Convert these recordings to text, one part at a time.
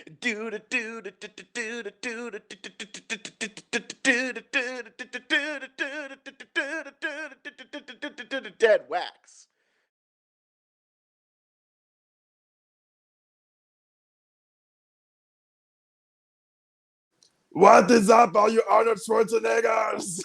Deadwax. What is up, all you Arnold Schwarzeneggers?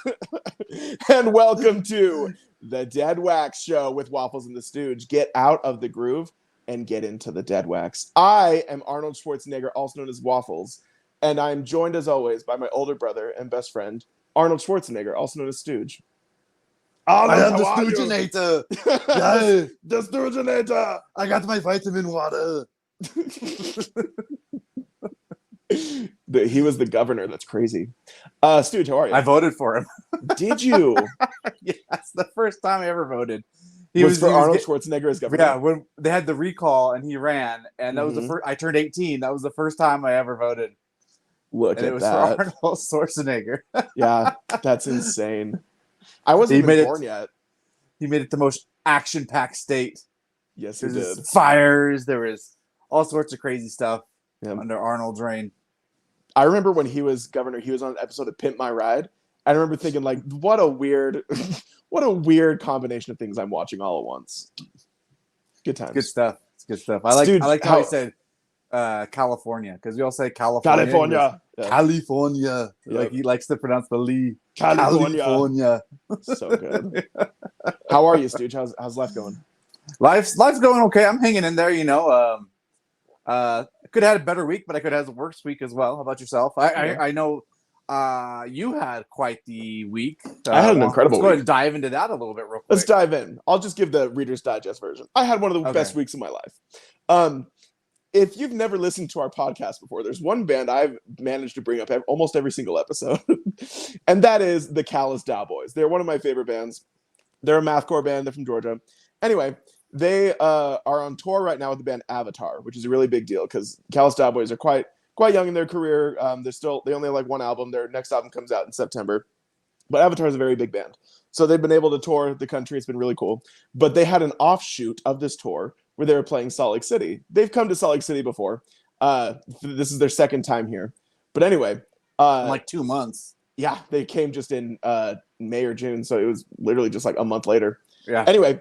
And welcome to the Deadwax Show with Waffles and the Stooge. Get out of the groove and get into the Deadwax. I am Arnold Schwarzenegger, also known as Waffles, and I'm joined as always by my older brother and best friend, Arnold Schwarzenegger, also known as Stooge. Arnold, I am the Stooginator. Yeah, the Stooginator. I got my vitamin water. He was the governor. That's crazy. Stooge, how are you? I voted for him. Did you? Yeah, that's the first time I ever voted. He was Arnold Schwarzenegger as governor? Yeah, when they had the recall and he ran, and that was the first. I turned 18. That was the first time I ever voted. Look and at it was that. for Arnold Schwarzenegger. Yeah, that's insane. I wasn't even born yet. He made it the most action-packed state. Yes, he did. Fires. There was all sorts of crazy stuff under Arnold's reign. I remember when he was governor, he was on an episode of Pimp My Ride. I remember thinking, like, what a weird combination of things I'm watching all at once. Good times. Good stuff. It's good stuff. I like how he said California, because we all say California. California. Yeah. California. Yep. Like he likes to pronounce the Lee. California. So good. How are you, Stooge? How's life going? Life's going okay. I'm hanging in there, you know. I could have had a better week, but I could have had a worse week as well. How about yourself? I know you had quite the week. I had an incredible week. Let's go ahead and dive into that a little bit real quick. Let's dive in. I'll just give the Reader's Digest version. I had one of the best weeks of my life. If you've never listened to our podcast before, there's one band I've managed to bring up almost every single episode, and that is the Callous Cowboys. They're one of my favorite bands. They're a mathcore band. They're from Georgia. Anyway, they are on tour right now with the band Avatar, which is a really big deal because Callous Cowboys are quite young in their career. They only have like one album. Their next album comes out in September. But Avatar is a very big band. So they've been able to tour the country. It's been really cool. But they had an offshoot of this tour where they were playing Salt Lake City. They've come to Salt Lake City before. This is their second time here. But anyway. In like 2 months. Yeah, they came just in May or June. So it was literally just like a month later. Yeah. Anyway.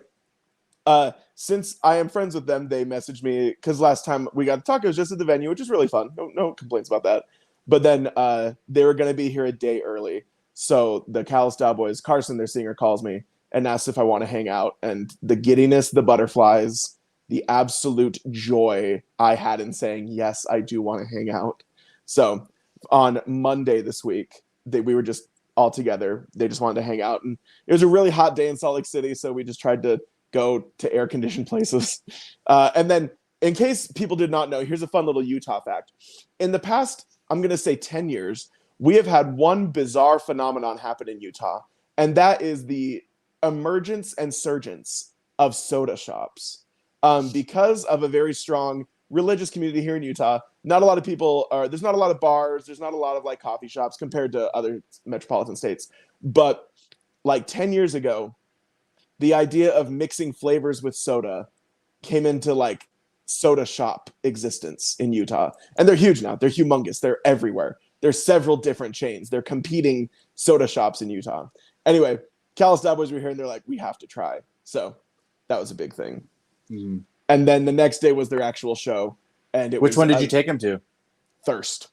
Since I am friends with them, they messaged me because last time we got to talk, it was just at the venue, which is really fun. No complaints about that. But then they were going to be here a day early. So the Callous Cowboys, Carson, their singer, calls me and asks if I want to hang out. And the giddiness, the butterflies, the absolute joy I had in saying, yes, I do want to hang out. So on Monday this week, we were just all together. They just wanted to hang out. And it was a really hot day in Salt Lake City. So we just tried to go to air-conditioned places. And then, in case people did not know, here's a fun little Utah fact. In the past, I'm going to say 10 years, we have had one bizarre phenomenon happen in Utah, and that is the emergence and surgence of soda shops. Because of a very strong religious community here in Utah, not a lot of people there's not a lot of bars, there's not a lot of like coffee shops compared to other metropolitan states. But like 10 years ago, the idea of mixing flavors with soda came into like soda shop existence in Utah. And they're huge now. They're humongous. They're everywhere. There's several different chains. They're competing soda shops in Utah. Anyway, Callous Cowboys were here and they're like, we have to try. So that was a big thing. Mm-hmm. And then the next day was their actual show. And Which one did you take them to? Thirst.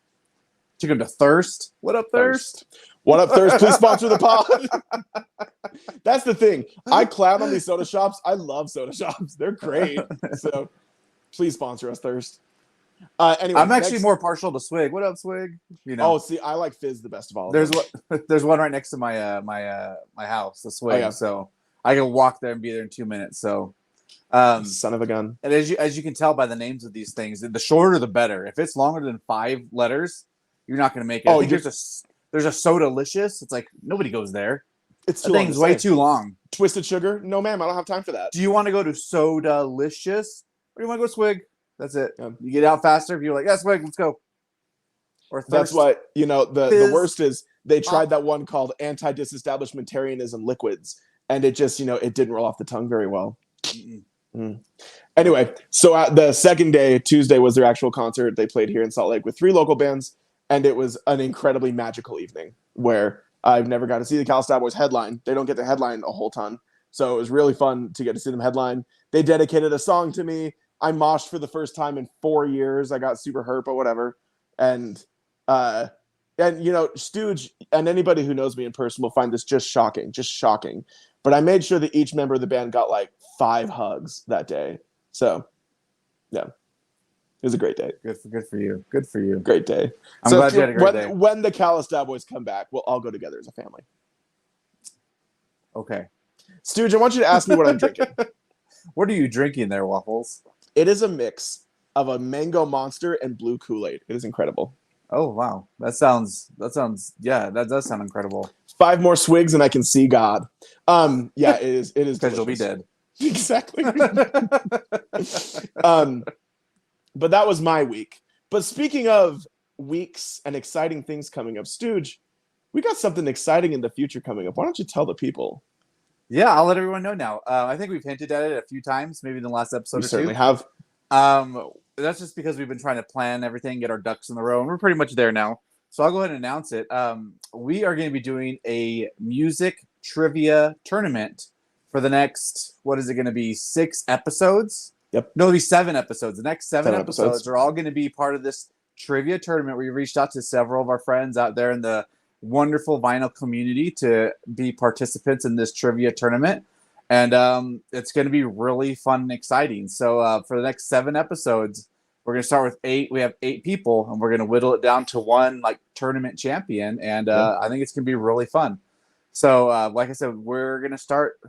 Took them to Thirst? What up, Thirst? What up, Thirst? Please sponsor the pod. That's the thing. I clown on these soda shops. I love soda shops. They're great. So please sponsor us, Thirst. Anyway, I'm actually more partial to Swig. What up, Swig? You know. Oh, see, I like Fizz the best of all. There's one right next to my my house, the Swig. Oh, yeah. So I can walk there and be there in 2 minutes. So son of a gun. And as you can tell by the names of these things, the shorter the better. If it's longer than 5 letters, you're not going to make it. Oh, there's a Soda-licious. It's like nobody goes there. It's too thing's way too long. Twisted Sugar? No, ma'am. I don't have time for that. Do you want to go to Soda-licious or do you want to go Swig? That's it. Yeah. You get out faster if you're like, yeah, Swig, let's go. Or Thirst. That's why, the worst is they tried that one called anti-disestablishmentarianism liquids, and it just, it didn't roll off the tongue very well. Anyway, so the second day, Tuesday, was their actual concert. They played here in Salt Lake with 3 local bands, and it was an incredibly magical evening where I've never got to see the Calistow Boys headline. They don't get to headline a whole ton, so it was really fun to get to see them headline. They dedicated a song to me. I moshed for the first time in 4 years. I got super hurt, but whatever. And Stooge, and anybody who knows me in person will find this just shocking. But I made sure that each member of the band got like 5 hugs that day. So, yeah, it was a great day. Good for you. Good for you. Great day. I'm glad you had a great day. When the Calistow Boys come back, we'll all go together as a family. Okay. Stooge, I want you to ask me what I'm drinking. What are you drinking there, Waffles? It is a mix of a mango monster and blue Kool-Aid. It is incredible. Oh wow, that sounds yeah, that does sound incredible. 5 more swigs and I can see God. Yeah, it is Because you'll be delicious. dead. Exactly. But that was my week. But speaking of weeks and exciting things coming up, Stooge, we got something exciting in the future coming up. Why don't you tell the people? Yeah, I'll let everyone know now. I think we've hinted at it a few times, maybe in the last episode We or certainly two. have. That's just because we've been trying to plan everything, get our ducks in the row, and we're pretty much there now. So I'll go ahead and announce it. We are going to be doing a music trivia tournament for the next, what is it going to be, 6 episodes? Yep. No, it'll be 7 episodes. The next 7 7 episodes episodes are all going to be part of this trivia tournament. We reached out to several of our friends out there in the wonderful vinyl community to be participants in this trivia tournament. And it's going to be really fun and exciting. So for the next 7 episodes, we're going to start with 8. We have 8 people, and we're going to whittle it down to one like tournament champion. And I think it's going to be really fun. So like I said, we're going to start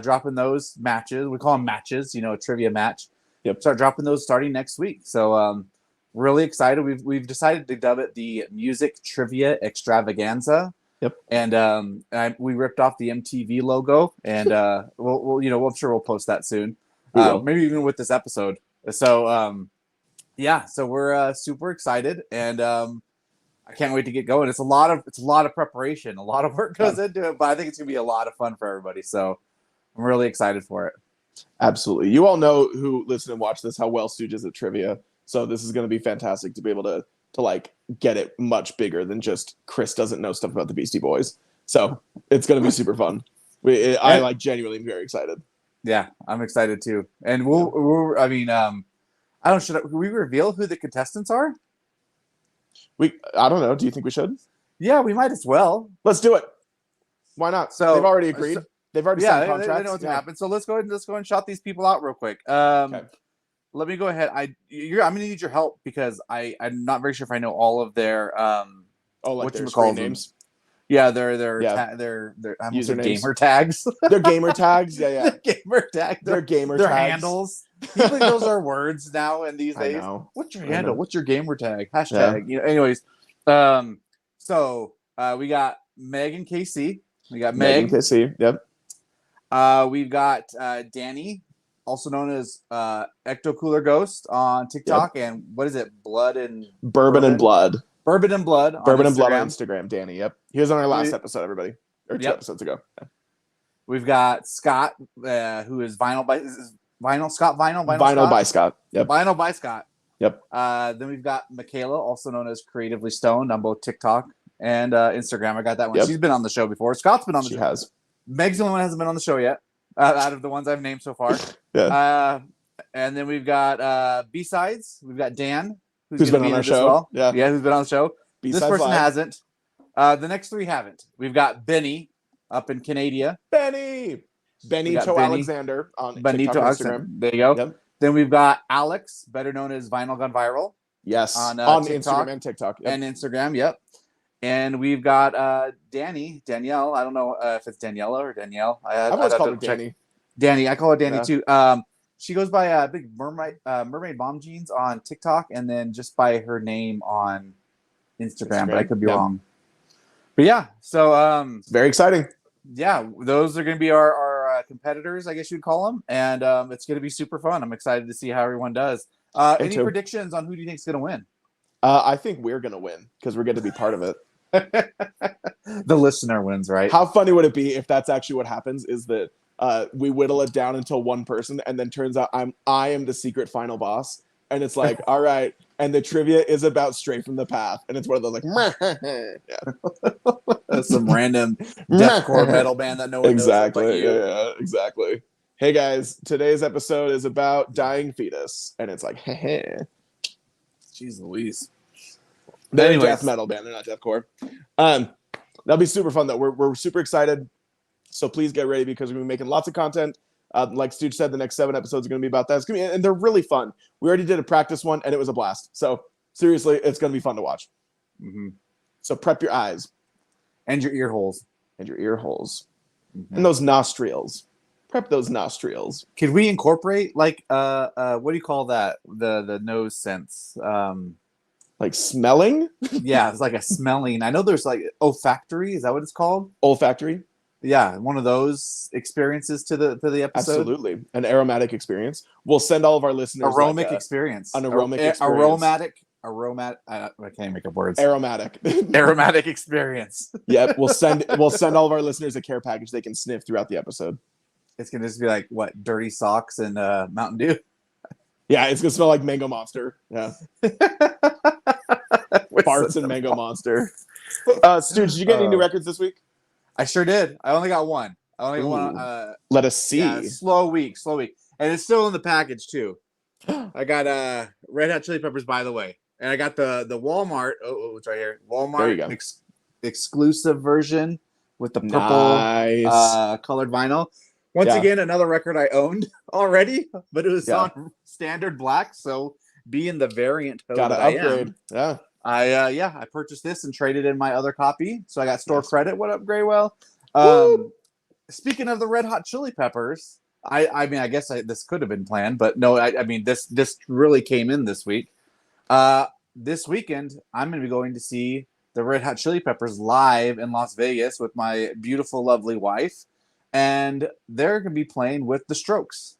dropping those matches. We call them matches, a trivia match. Yep. Start dropping those starting next week. So really excited. We've decided to dub it the Music Trivia Extravaganza. Yep. And we ripped off the MTV logo, and I'm sure we'll post that soon. Maybe even with this episode. So so we're super excited, and I can't wait to get going. It's a lot of preparation, a lot of work goes into it, but I think it's gonna be a lot of fun for everybody. So I'm really excited for it. Absolutely. You all know who listen and watch this how well Stooge is at trivia. So this is going to be fantastic to be able to like get it much bigger than just Chris doesn't know stuff about the Beastie Boys. So it's going to be super fun. I like genuinely am very excited. Yeah, I'm excited too. And should we reveal who the contestants are? I don't know. Do you think we should? Yeah, we might as well. Let's do it. Why not? So they've already agreed. They've already signed they contracts. know what's gonna happen. So let's go and shout these people out real quick. Okay. Let me go ahead. I'm gonna need your help because I'm not very sure if I know all of their like their call names. Yeah, their gamer tags. Their gamer tags. Yeah. Gamer tags. Their gamer their tags. handles. People think those are words now and these days. What's your handle? What's your gamer tag? Hashtag. Yeah. Anyways, so we got Meg and KC. We got Meg and KC. Yep. We've got Danny, also known as Ecto Cooler Ghost on TikTok, and what is it? Bourbon and Blood. Bourbon and Blood. Bourbon and Blood on Instagram. Danny. Yep. He was on our last episode, everybody, or 2 episodes ago. Yeah. We've got Scott, who is Vinyl by Scott. Yep. Vinyl by Scott. Yep. Then we've got Michaela, also known as Creatively Stoned, on both TikTok and Instagram. I got that one. Yep. She's been on the show before. Scott's been on the show. She has. Meg's the only one that hasn't been on the show yet, out of the ones I've named so far. Yeah. And then we've got B-Sides. We've got Dan, who's been on our show. Well. Yeah, who's been on the show. B-Sides this person live. hasn't. The next 3 haven't. We've got Benny up in Canada. Benito Alexander on Benito TikTok and Alexander. Instagram. There you go. Yep. Then we've got Alex, better known as Vinyl Gone Viral. Yes, on TikTok Instagram and TikTok. And Instagram, yep. And we've got Danielle. I don't know if it's Daniela or Danielle. I've always called her Danny. Danny, I call her Danny too. She goes by Big Mermaid Mom Jeans on TikTok, and then just by her name on Instagram. But I could be wrong. But yeah, so very exciting. Yeah, those are going to be our competitors, I guess you'd call them, and it's going to be super fun. I'm excited to see how everyone does. Any predictions on who do you think is going to win? I think we're going to win because we're going to be part of it. The listener wins, right? How funny would it be if that's actually what happens? Is that we whittle it down until one person, and then turns out I am the secret final boss. And it's like, all right. And the trivia is about Stray from the Path. And it's one of those like, yeah. Some random deathcore metal band that no one knows of but Exactly. you. Yeah, exactly. Hey guys, today's episode is about dying fetus. And it's like, heh. Jeez Louise. They're a Anyways. death metal band. They're not deathcore. That'll be super fun though. We're super excited. So please get ready because we're gonna be making lots of content. Like Stooge said, the next 7 episodes are going to be about that. It's gonna be, and they're really fun. We already did a practice one, and it was a blast. So seriously, it's going to be fun to watch. Mm-hmm. So prep your eyes And your ear holes. and your ear holes Mm-hmm. and those nostrils. Prep those nostrils. Could we incorporate like what do you call that? The nose sense. Like smelling, Yeah, it's like a smelling. I know there's like olfactory. Is that what it's called? olfactory. Yeah, one of those experiences to the episode. Absolutely, an aromatic experience. We'll send all of our listeners Aromatic like experience. an aromatic experience. Aromatic. I can't make up words. Aromatic. Aromatic experience. Yep, we'll send all of our listeners a care package they can sniff throughout the episode. It's gonna just be like what, dirty socks and Mountain Dew. Yeah, it's gonna smell like Mango Monster. Yeah, farts and Mango Monster. Stu, did you get any new records this week? I sure did. I only got one. I only got one. Let us see. Yeah, slow week, and it's still in the package too. I got Red Hot Chili Peppers, by the way, and I got the Walmart. Oh, it's right here. There you Walmart go. Exclusive version with the purple Nice. colored vinyl. Once Yeah. again, another record I owned already, but it was Yeah. on standard black. So being the variant hoe Gotta that I upgrade. am, Yeah. I purchased this and traded in my other copy, so I got store credit. What up, Graywell? Woo! Speaking of the Red Hot Chili Peppers, I mean, I guess this could have been planned, but no, I mean, this really came in this week. This weekend, I'm going to be going to see the Red Hot Chili Peppers live in Las Vegas with my beautiful, lovely wife, and they're going to be playing with the Strokes.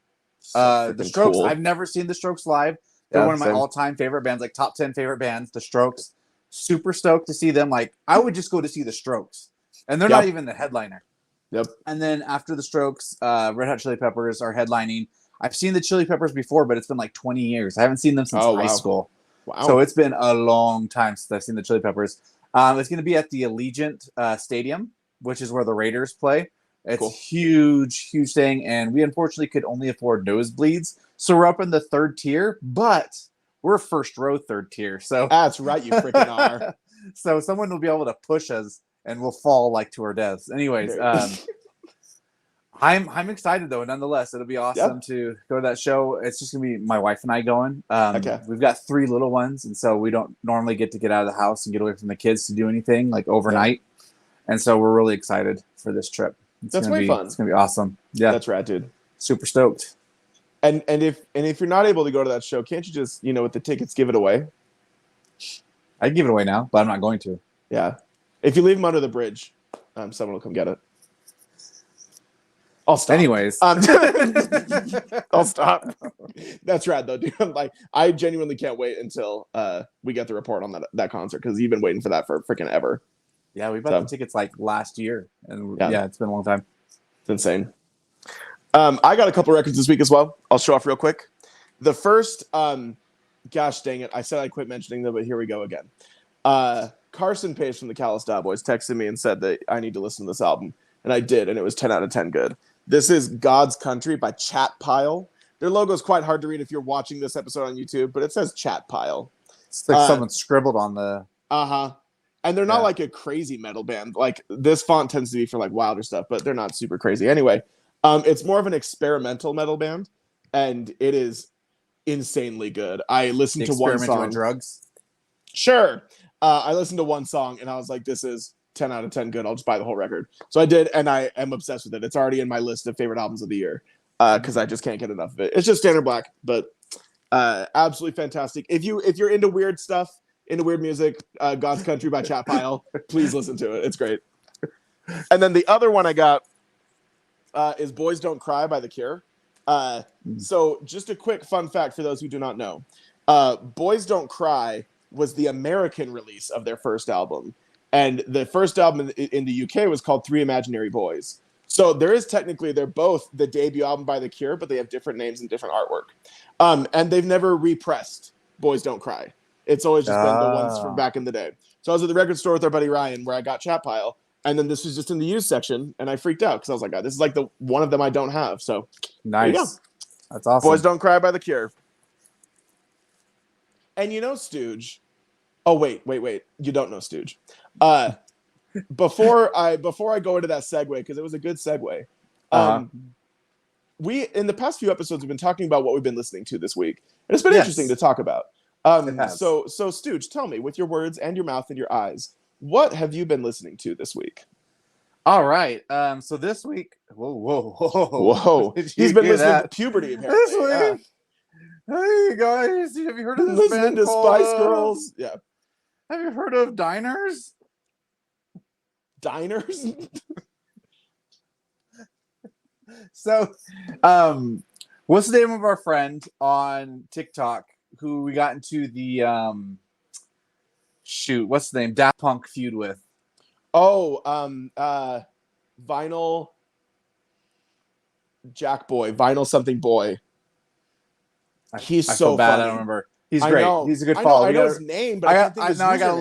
The freaking Strokes. cool. I've never seen the Strokes live. They're Yeah, one of my same. all-time favorite bands, like top 10 favorite bands, the Strokes. Super stoked to see them. Like, I would just go to see the Strokes. And they're Yep. not even the headliner. Yep. And then after the Strokes, Red Hot Chili Peppers are headlining. I've seen the Chili Peppers before, but it's been like 20 years. I haven't seen them since Oh, high wow. school. Wow. So it's been a long time since I've seen the Chili Peppers. It's going to be at the Allegiant Stadium, which is where the Raiders play. It's Cool. huge, huge thing. And we unfortunately could only afford nosebleeds. So we're up in the 3rd tier, but we're first row 3rd tier. So That's right, you freaking are. So someone will be able to push us and we'll fall like to our deaths. Anyways, I'm excited though. Nonetheless, it'll be awesome to go to that show. It's just gonna be my wife and I going. Okay. We've got 3 little ones, and so we don't normally get out of the house and get away from the kids to do anything like overnight. And so we're really excited for this trip. That's way fun. It's gonna be awesome. Yeah, That's rad, dude. super stoked. And if you're not able to go to that show, can't you just, with the tickets, give it away? I'd give it away now, but I'm not going to. Yeah. If you leave them under the bridge, someone will come get it. I'll stop. Anyways, I'll stop. That's rad though, dude. I genuinely can't wait until we get the report on that concert because you've been waiting for that for freaking ever. yeah, we bought the tickets like last year, and Yeah. it's been a long time. It's insane. I got a couple records this week as well. I'll show off real quick. The first, gosh dang it, I said I'd quit mentioning them, but here we go again. Carson Pace from the Callista Boys texted me and said that I need to listen to this album, and I did, and it was 10 out of 10 good. This is God's Country by Chat Pile. Their logo is quite hard to read if you're watching this episode on YouTube, but it says Chat Pile. It's like someone scribbled on the. And they're not like a crazy metal band. Like this font tends to be for like wilder stuff, but they're not super crazy. Anyway, it's more of an experimental metal band, and it is insanely good. I listened to one Experimental song. with drugs. Sure. I listened to one song and I was like, this is 10 out of 10 good. I'll just buy the whole record. So I did, and I am obsessed with it. It's already in my list of favorite albums of the year because I just can't get enough of it. It's just standard black, but absolutely fantastic. If you're into weird stuff, into weird music, God's Country by Chat Pile, please listen to it. It's great. And then the other one I got is Boys Don't Cry by The Cure. So just a quick fun fact for those who do not know. Boys Don't Cry was the American release of their first album. And the first album in the UK was called Three Imaginary Boys. So there is technically, they're both the debut album by The Cure, but they have different names and different artwork. And they've never repressed Boys Don't Cry. It's always just been the ones from back in the day. So I was at the record store with our buddy Ryan, where I got Chat Pile, and then this was just in the used section, and I freaked out because I was like, oh, this is like the one of them I don't have. So Nice. That's awesome. Boys Don't Cry by The Cure. And you know Stooge. Oh, wait. You don't know Stooge. Before I go into that segue, because it was a good segue. We, in the past few episodes, we've been talking about what we've been listening to this week. And it's been interesting to talk about. So Stooge, tell me, with your words and your mouth and your eyes, what have you been listening to this week? All right. So this week, Whoa. He's been listening to Puberty, apparently. This week. Hey guys, have you heard of this listening band to called, Spice Girls? Yeah. Have you heard of Diners? Diners? So, what's the name of our friend on TikTok who we got into the what's the name? Daft Punk feud with? Oh, Vinyl Jack Boy, Vinyl something boy. He's so feel bad. funny. I don't remember. He's great. He's a good follow. I know his name, but I can't think his I gotta username.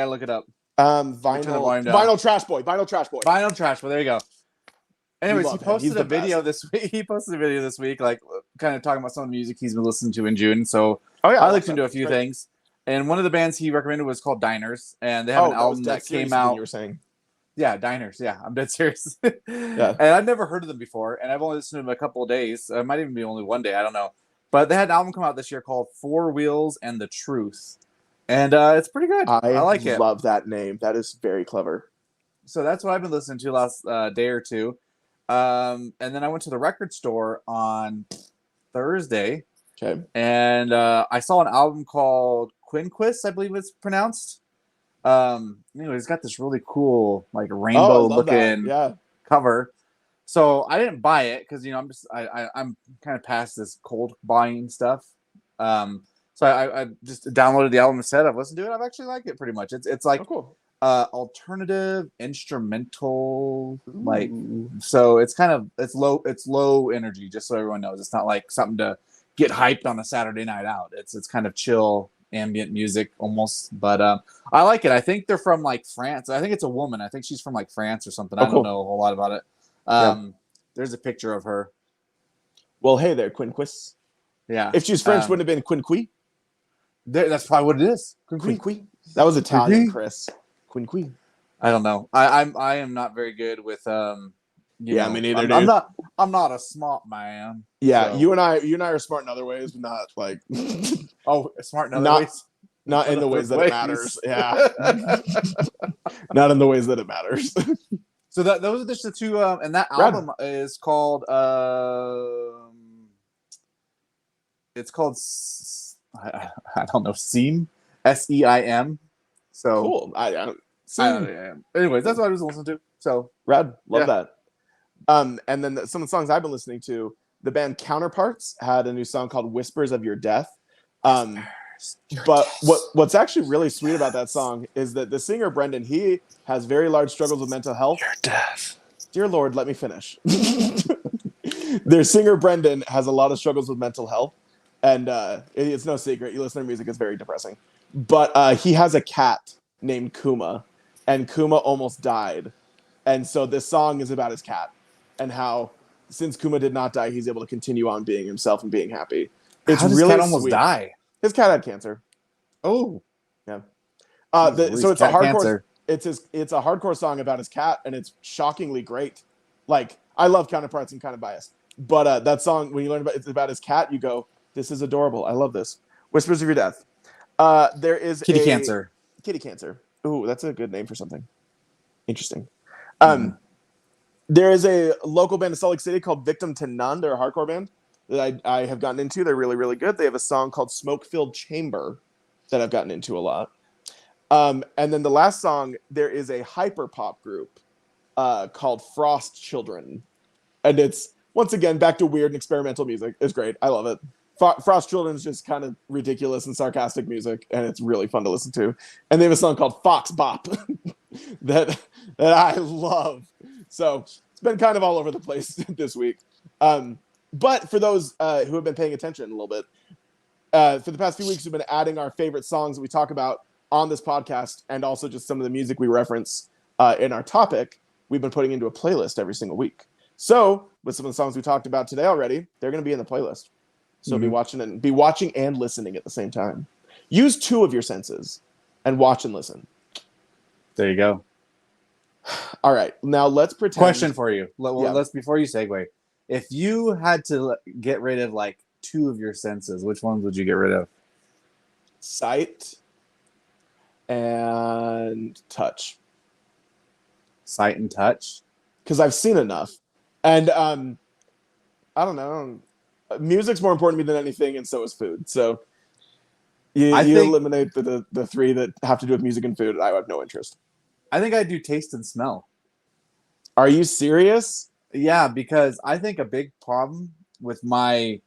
look it up. Vinyl Trash Boy. Vinyl Trash Boy. Vinyl Trash Boy. There you go. Anyways, he posted a video best. this week. He posted a video this week, like kind of talking about some of the music he's been listening to in June. So I looked into a few things, and one of the bands he recommended was called Diners, and they have an album that came out. You were saying, yeah, Diners. Yeah, I'm dead serious. Yeah. And I've never heard of them before, and I've only listened to them a couple of days. It might even be only one day. I don't know. But they had an album come out this year called Four Wheels and the Truth, and it's pretty good. I like it. I love that name. That is very clever. So that's what I've been listening to last day or two. And then I went to the record store on Thursday. Okay. And I saw an album called Quinquis, I believe it's pronounced. It's got this really cool, like rainbow looking cover. So I didn't buy it because I'm kind of past this cold buying stuff. So I just downloaded the album instead. I've listened to it. I've actually liked it pretty much. It's like alternative instrumental, like, so it's low energy, just so everyone knows. It's not like something to get hyped on a Saturday night out. It's kind of chill ambient music almost, but I like it. I think they're from like France. I think it's a woman. I think she's from like France or something. I don't know a whole lot about it. There's a picture of her. Well, hey there, Quinquis. Yeah. If she's French, wouldn't have been Quinqui? That's probably what it is. Quinqui. That was Italian, Chris. Quinqui. I don't know. I am not very good with me neither, dude. I'm not a smart man. Yeah, so. you and I are smart in other ways, but not like smart in other ways. Not in the ways that it matters. Yeah. Not in the ways that it matters. So those are just the two and that album is called it's called I don't know, Seim, Seim. So cool. Anyways, that's what I was listening to. So rad, love that. And then some of the songs I've been listening to, the band Counterparts had a new song called "Whispers of Your Death." But what's actually really sweet about that song is that the singer Brendan, he has very large struggles with mental health. Your death. Dear Lord, let me finish. Their singer Brendan has a lot of struggles with mental health, and it's no secret. You listen to their music; it's very depressing. But he has a cat named Kuma, and Kuma almost died, and so this song is about his cat and how since Kuma did not die, he's able to continue on being himself and being happy. It's really cat almost die. His cat had cancer. Oh, yeah. So it's a hardcore. Cancer. It's a hardcore song about his cat, and it's shockingly great. Like, I love Counterparts. I'm kind of biased, but that song, when you learn it's about his cat, you go, "This is adorable. I love this." Whispers of Your Death. There is Kitty Cancer. Kitty Cancer. Ooh, that's a good name for something. Interesting. There is a local band in Salt Lake City called Victim to None. They're a hardcore band that I have gotten into. They're really, really good. They have a song called Smoke-Filled Chamber that I've gotten into a lot. And then the last song, there is a hyper pop group called Frost Children. And it's, once again, back to weird and experimental music. It's great. I love it. Frost Children is just kind of ridiculous and sarcastic music, and it's really fun to listen to. And they have a song called Fox Bop that I love. So been kind of all over the place this week. But for those who have been paying attention a little bit, for the past few weeks, we've been adding our favorite songs that we talk about on this podcast, and also just some of the music we reference in our topic. We've been putting into a playlist every single week. So with some of the songs we talked about today already, they're going to be in the playlist. So be watching and listening at the same time. Use 2 of your senses and watch and listen. There you go. All right, now let's pretend. Question for you. Let's before you segue. If you had to get rid of like 2 of your senses, which ones would you get rid of? Sight and touch. Sight and touch? Because I've seen enough. And I don't know. Music's more important to me than anything, and so is food. So you eliminate the 3 that have to do with music and food. I have no interest. I think I do taste and smell. Are you serious? Yeah, because I think a big problem with me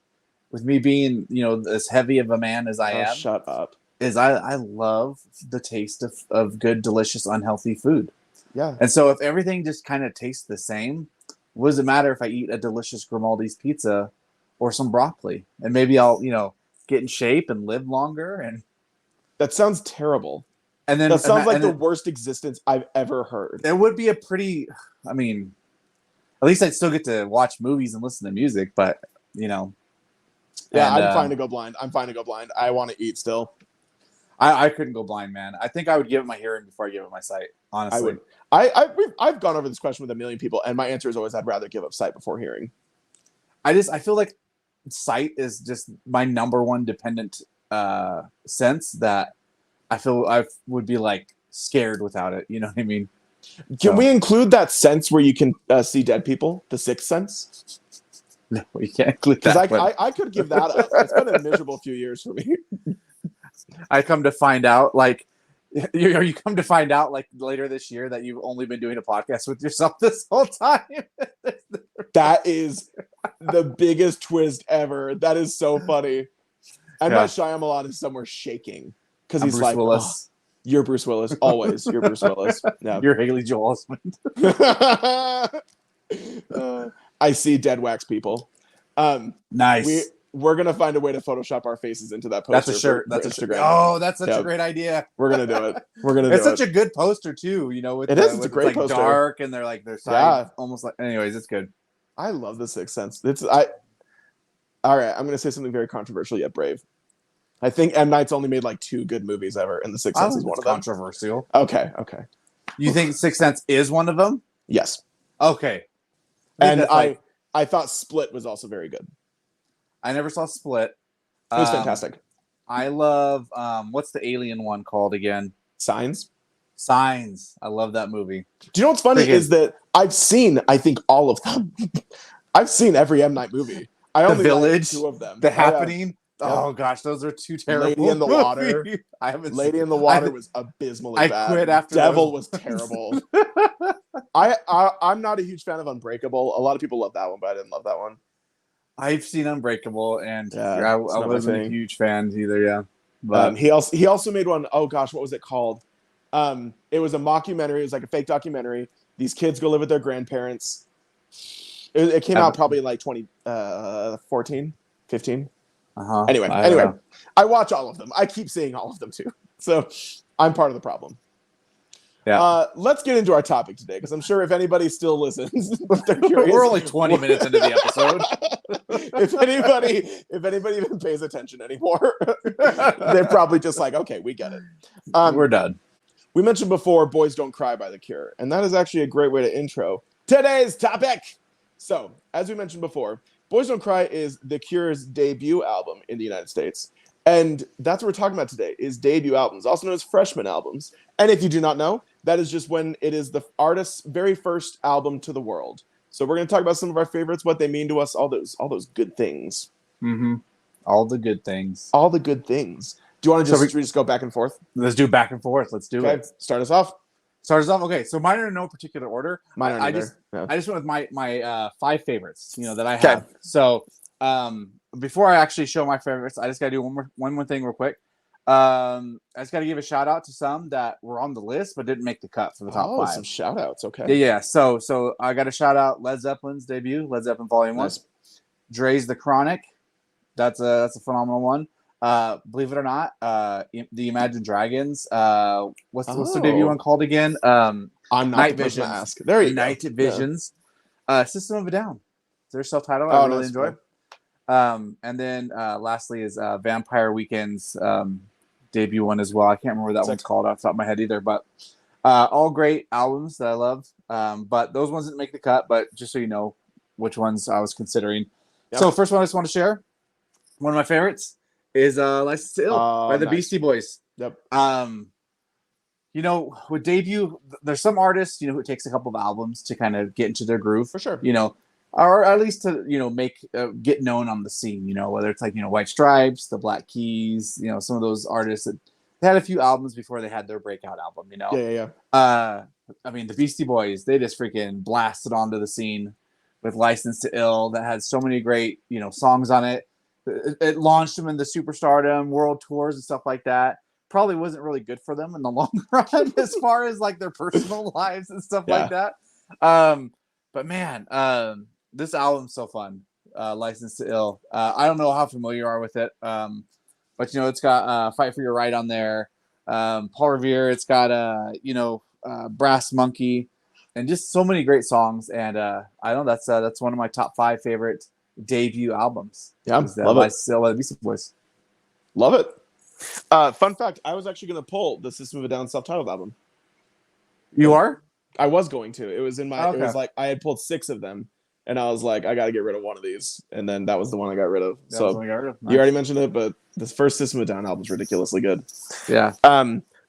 being, as heavy of a man as I am. Shut up. Is I love the taste of good, delicious, unhealthy food. Yeah. And so if everything just kind of tastes the same, what does it matter if I eat a delicious Grimaldi's pizza or some broccoli? And maybe I'll, get in shape and live longer. And that sounds terrible. And then that sounds like the worst existence I've ever heard. It would be at least I'd still get to watch movies and listen to music, but Yeah, I'm fine to go blind. I want to eat still. I couldn't go blind, man. I think I would give it my hearing before I give it my sight. Honestly, I would. I've gone over this question with a million people, and my answer is always I'd rather give up sight before hearing. I feel like sight is just my number one dependent sense that I feel I would be like scared without it. You know what I mean? Can we include that sense where you can see dead people? The 6th sense? No, we can't include that. Because I could give that up. It's been a miserable few years for me. I come to find out, like, you come to find out, like, later this year that you've only been doing a podcast with yourself this whole time. That is the biggest twist ever. That is so funny. And my Shyamalan is somewhere shaking because he's Bruce like, Willis. Oh, you're Bruce Willis. Always. You're Bruce Willis. Yeah. You're Haley Joel Osment. I see Deadwax people. Nice. We're going to find a way to Photoshop our faces into that poster. That's a shirt. That's Instagram. Oh, that's such a great idea. We're going to do it. It's such a good poster too. It's a great poster. Dark and they're like, their side almost like, anyways, it's good. I love The Sixth Sense. All right. I'm going to say something very controversial yet brave. I think M. Night's only made like 2 good movies ever, and The Sixth Sense is one of them. Controversial. Okay. You think Sixth Sense is one of them? Yes. Okay. I thought Split was also very good. I never saw Split. It was fantastic. I love what's the alien one called again? Signs. I love that movie. Do you know what's funny is that I've seen, I think, all of them. I've seen every M. Night movie. I only Village, 2 of them. The Happening. Oh gosh, those are 2 terrible. Lady in the Water. I haven't. Lady in the Water was abysmally bad. I quit after. Devil was terrible. I'm not a huge fan of Unbreakable. A lot of people love that one, but I didn't love that one. I've seen Unbreakable, and I wasn't a huge fan either. Yeah, but he also made one. Oh gosh, what was it called? It was a mockumentary. It was like a fake documentary. These kids go live with their grandparents. It came out probably like 2014, 15. Anyway, I watch all of them. I keep seeing all of them too. So I'm part of the problem. Yeah. Let's get into our topic today, because I'm sure if anybody still listens, if they're curious, we're only 20 minutes into the episode. if anybody even pays attention anymore, they're probably just like, okay, we get it. We're done. We mentioned before Boys Don't Cry by The Cure, and that is actually a great way to intro today's topic. So, as we mentioned before, Boys Don't Cry is The Cure's debut album in the United States. And that's what we're talking about today, is debut albums, also known as freshman albums. And if you do not know, that is just when it is the artist's very first album to the world. So we're going to talk about some of our favorites, what they mean to us, all those good things. Mm-hmm. All the good things. All the good things. Do you want to just go back and forth? Let's do back and forth. Let's do it. Start us off. Okay, so mine are in no particular order. I just went with my 5 favorites, that I have. Okay. So before I actually show my favorites, I just gotta do one more thing real quick. I just got to give a shout out to some that were on the list but didn't make the cut for the top 5. Some shout outs. Okay. Yeah. So I got to shout out Led Zeppelin's debut, Led Zeppelin Volume 1. Nice. Dre's The Chronic. That's a phenomenal one. Believe it or not, the Imagine Dragons. What's their debut one called again? I'm not Night the person to Visions. ask. There you Night go. Visions. System of a Down. Their self-titled. Oh, I really nice. enjoy. And then lastly is Vampire Weekend's debut one as well. I can't remember what that one's called off the top of my head either, but all great albums that I love. But those ones didn't make the cut, but just so you know which ones I was considering. Yep. So first one I just want to share, one of my favorites is License to Ill by the nice. Beastie Boys. Yep. You know, with debut, there's some artists, you know, who it takes a couple of albums to kind of get into their groove. For sure. You know, or at least to, you know, make get known on the scene, you know, whether it's like, you know, White Stripes, the Black Keys, you know, some of those artists that they had a few albums before they had their breakout album, you know. Yeah. I mean, the Beastie Boys, they just freaking blasted onto the scene with License to Ill that had so many great, you know, songs on it. It launched them into superstardom, world tours and stuff like that. Probably wasn't really good for them in the long run as far as like their personal lives and stuff like that. But man, this album's so fun. License to Ill. I don't know how familiar you are with it, but you know it's got "Fight for Your Right" on there. Paul Revere. It's got Brass Monkey, and just so many great songs. And I don't know that's one of my top 5 favorite debut albums. Yeah, love License to Ill by the Beastie Boys. Love it. Fun fact: I was actually going to pull the System of a Down self-titled album. You are? I was going to. It was in my. Okay. It was like I had pulled 6 of them, and I was like, I got to get rid of one of these, and then that was the one I got rid of. That's the one you got rid of. Nice. You already mentioned it, but this first System of a Down album is ridiculously good. Yeah.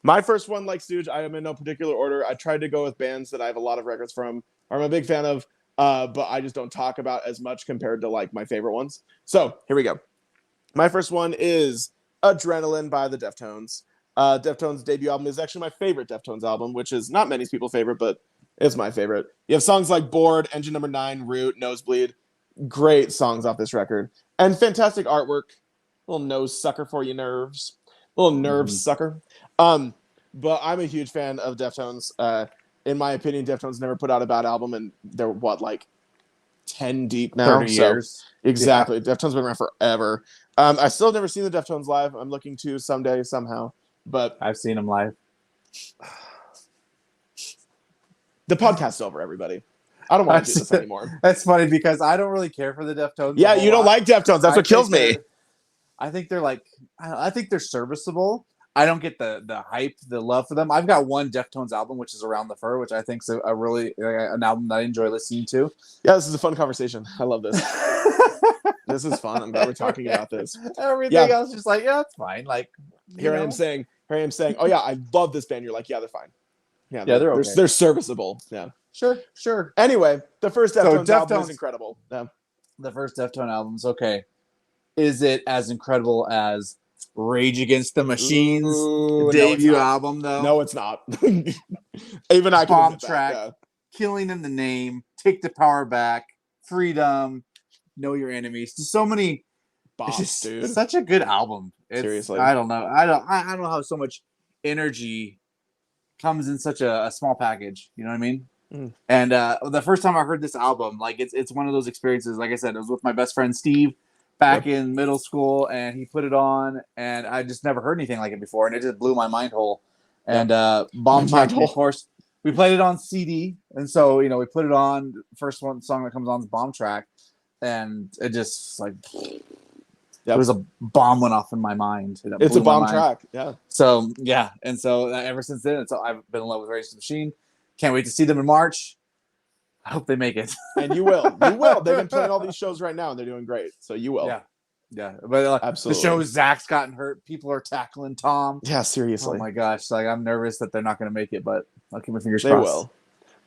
My first one, like Stooge, I am in no particular order. I tried to go with bands that I have a lot of records from, or I'm a big fan of, but I just don't talk about as much compared to like my favorite ones. So here we go. My first one is Adrenaline by the Deftones. Deftones' debut album is actually my favorite Deftones album, which is not many people's favorite, but it's my favorite. You have songs like Bored, Engine Number 9, Root, Nosebleed. Great songs off this record. And fantastic artwork. Little nose sucker for your nerves. Little nerve sucker. But I'm a huge fan of Deftones. In my opinion, Deftones never put out a bad album, and they're what, 10 deep now? 30 years. Exactly. Yeah. Deftones been around forever. I still have never seen the Deftones live. I'm looking to someday, somehow. But I've seen them live. The podcast's over, everybody. I don't want to do this anymore. That's funny because I don't really care for the Deftones. Yeah, you don't like Deftones. That's what kills me. I think they're I think they're serviceable. I don't get the hype, the love for them. I've got one Deftones album, which is Around the Fur, which I think is a really an album that I enjoy listening to. Yeah, this is a fun conversation. I love this. This is fun. I'm glad we're talking about this. Everything else is just it's fine. Like here I am saying, oh yeah, I love this band. You're like, yeah, they're fine. Yeah, they're okay. They're serviceable. Yeah. Sure. Anyway, the first Deftones album is incredible. Yeah. The first Deftones album's okay. Is it as incredible as Rage Against the Machine's debut album, though? No, it's not. Even I can Bomb Track, Killing in the Name, Take the Power Back, Freedom, Know Your Enemies. Just so many bombs, dude. Such a good album. Seriously, I don't know. I don't know how so much energy comes in such a small package. You know what I mean? And the first time I heard this album, it's one of those experiences. Like I said, it was with my best friend Steve back in middle school, and he put it on, and I just never heard anything like it before, and it just blew my mind hole. And Bomb Track, of course, we played it on CD, and so we put it on. First song that comes on is Bomb Track, and it just there was a bomb went off in my mind. It's a bomb track, yeah. So and so ever since then, I've been in love with Rage Against the Machine. Can't wait to see them in March. I hope they make it. And you will. You will. They've been playing all these shows right now, and they're doing great. So you will. Yeah. But absolutely. The show Zach's gotten hurt. People are tackling Tom. Yeah, seriously. Oh my gosh. I'm nervous that they're not going to make it, but I'll keep my fingers crossed. They will.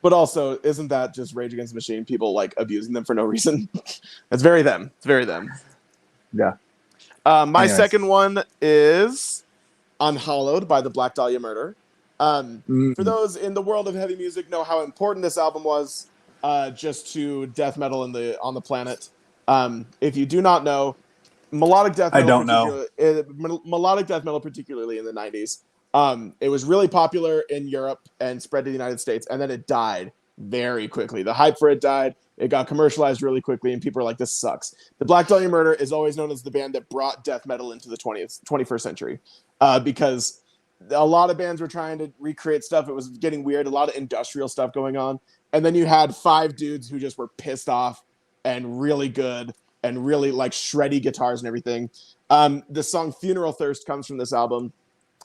But also, isn't that just Rage Against the Machine? People abusing them for no reason. It's very them. It's very them. Yeah. My second one is Unhallowed by the Black Dahlia Murder. For those in the world of heavy music know how important this album was just to death metal on the planet. If you do not know, Melodic death I metal. don't know. Melodic death metal, particularly in the 90s. It was really popular in Europe and spread to the United States, and then it died very quickly. The hype for it died. It got commercialized really quickly, and people are like, "This sucks." The Black Dahlia Murder is always known as the band that brought death metal into the 21st century, because a lot of bands were trying to recreate stuff. It was getting weird. A lot of industrial stuff going on, and then you had 5 dudes who just were pissed off and really good and really like shreddy guitars and everything. The song "Funeral Thirst" comes from this album.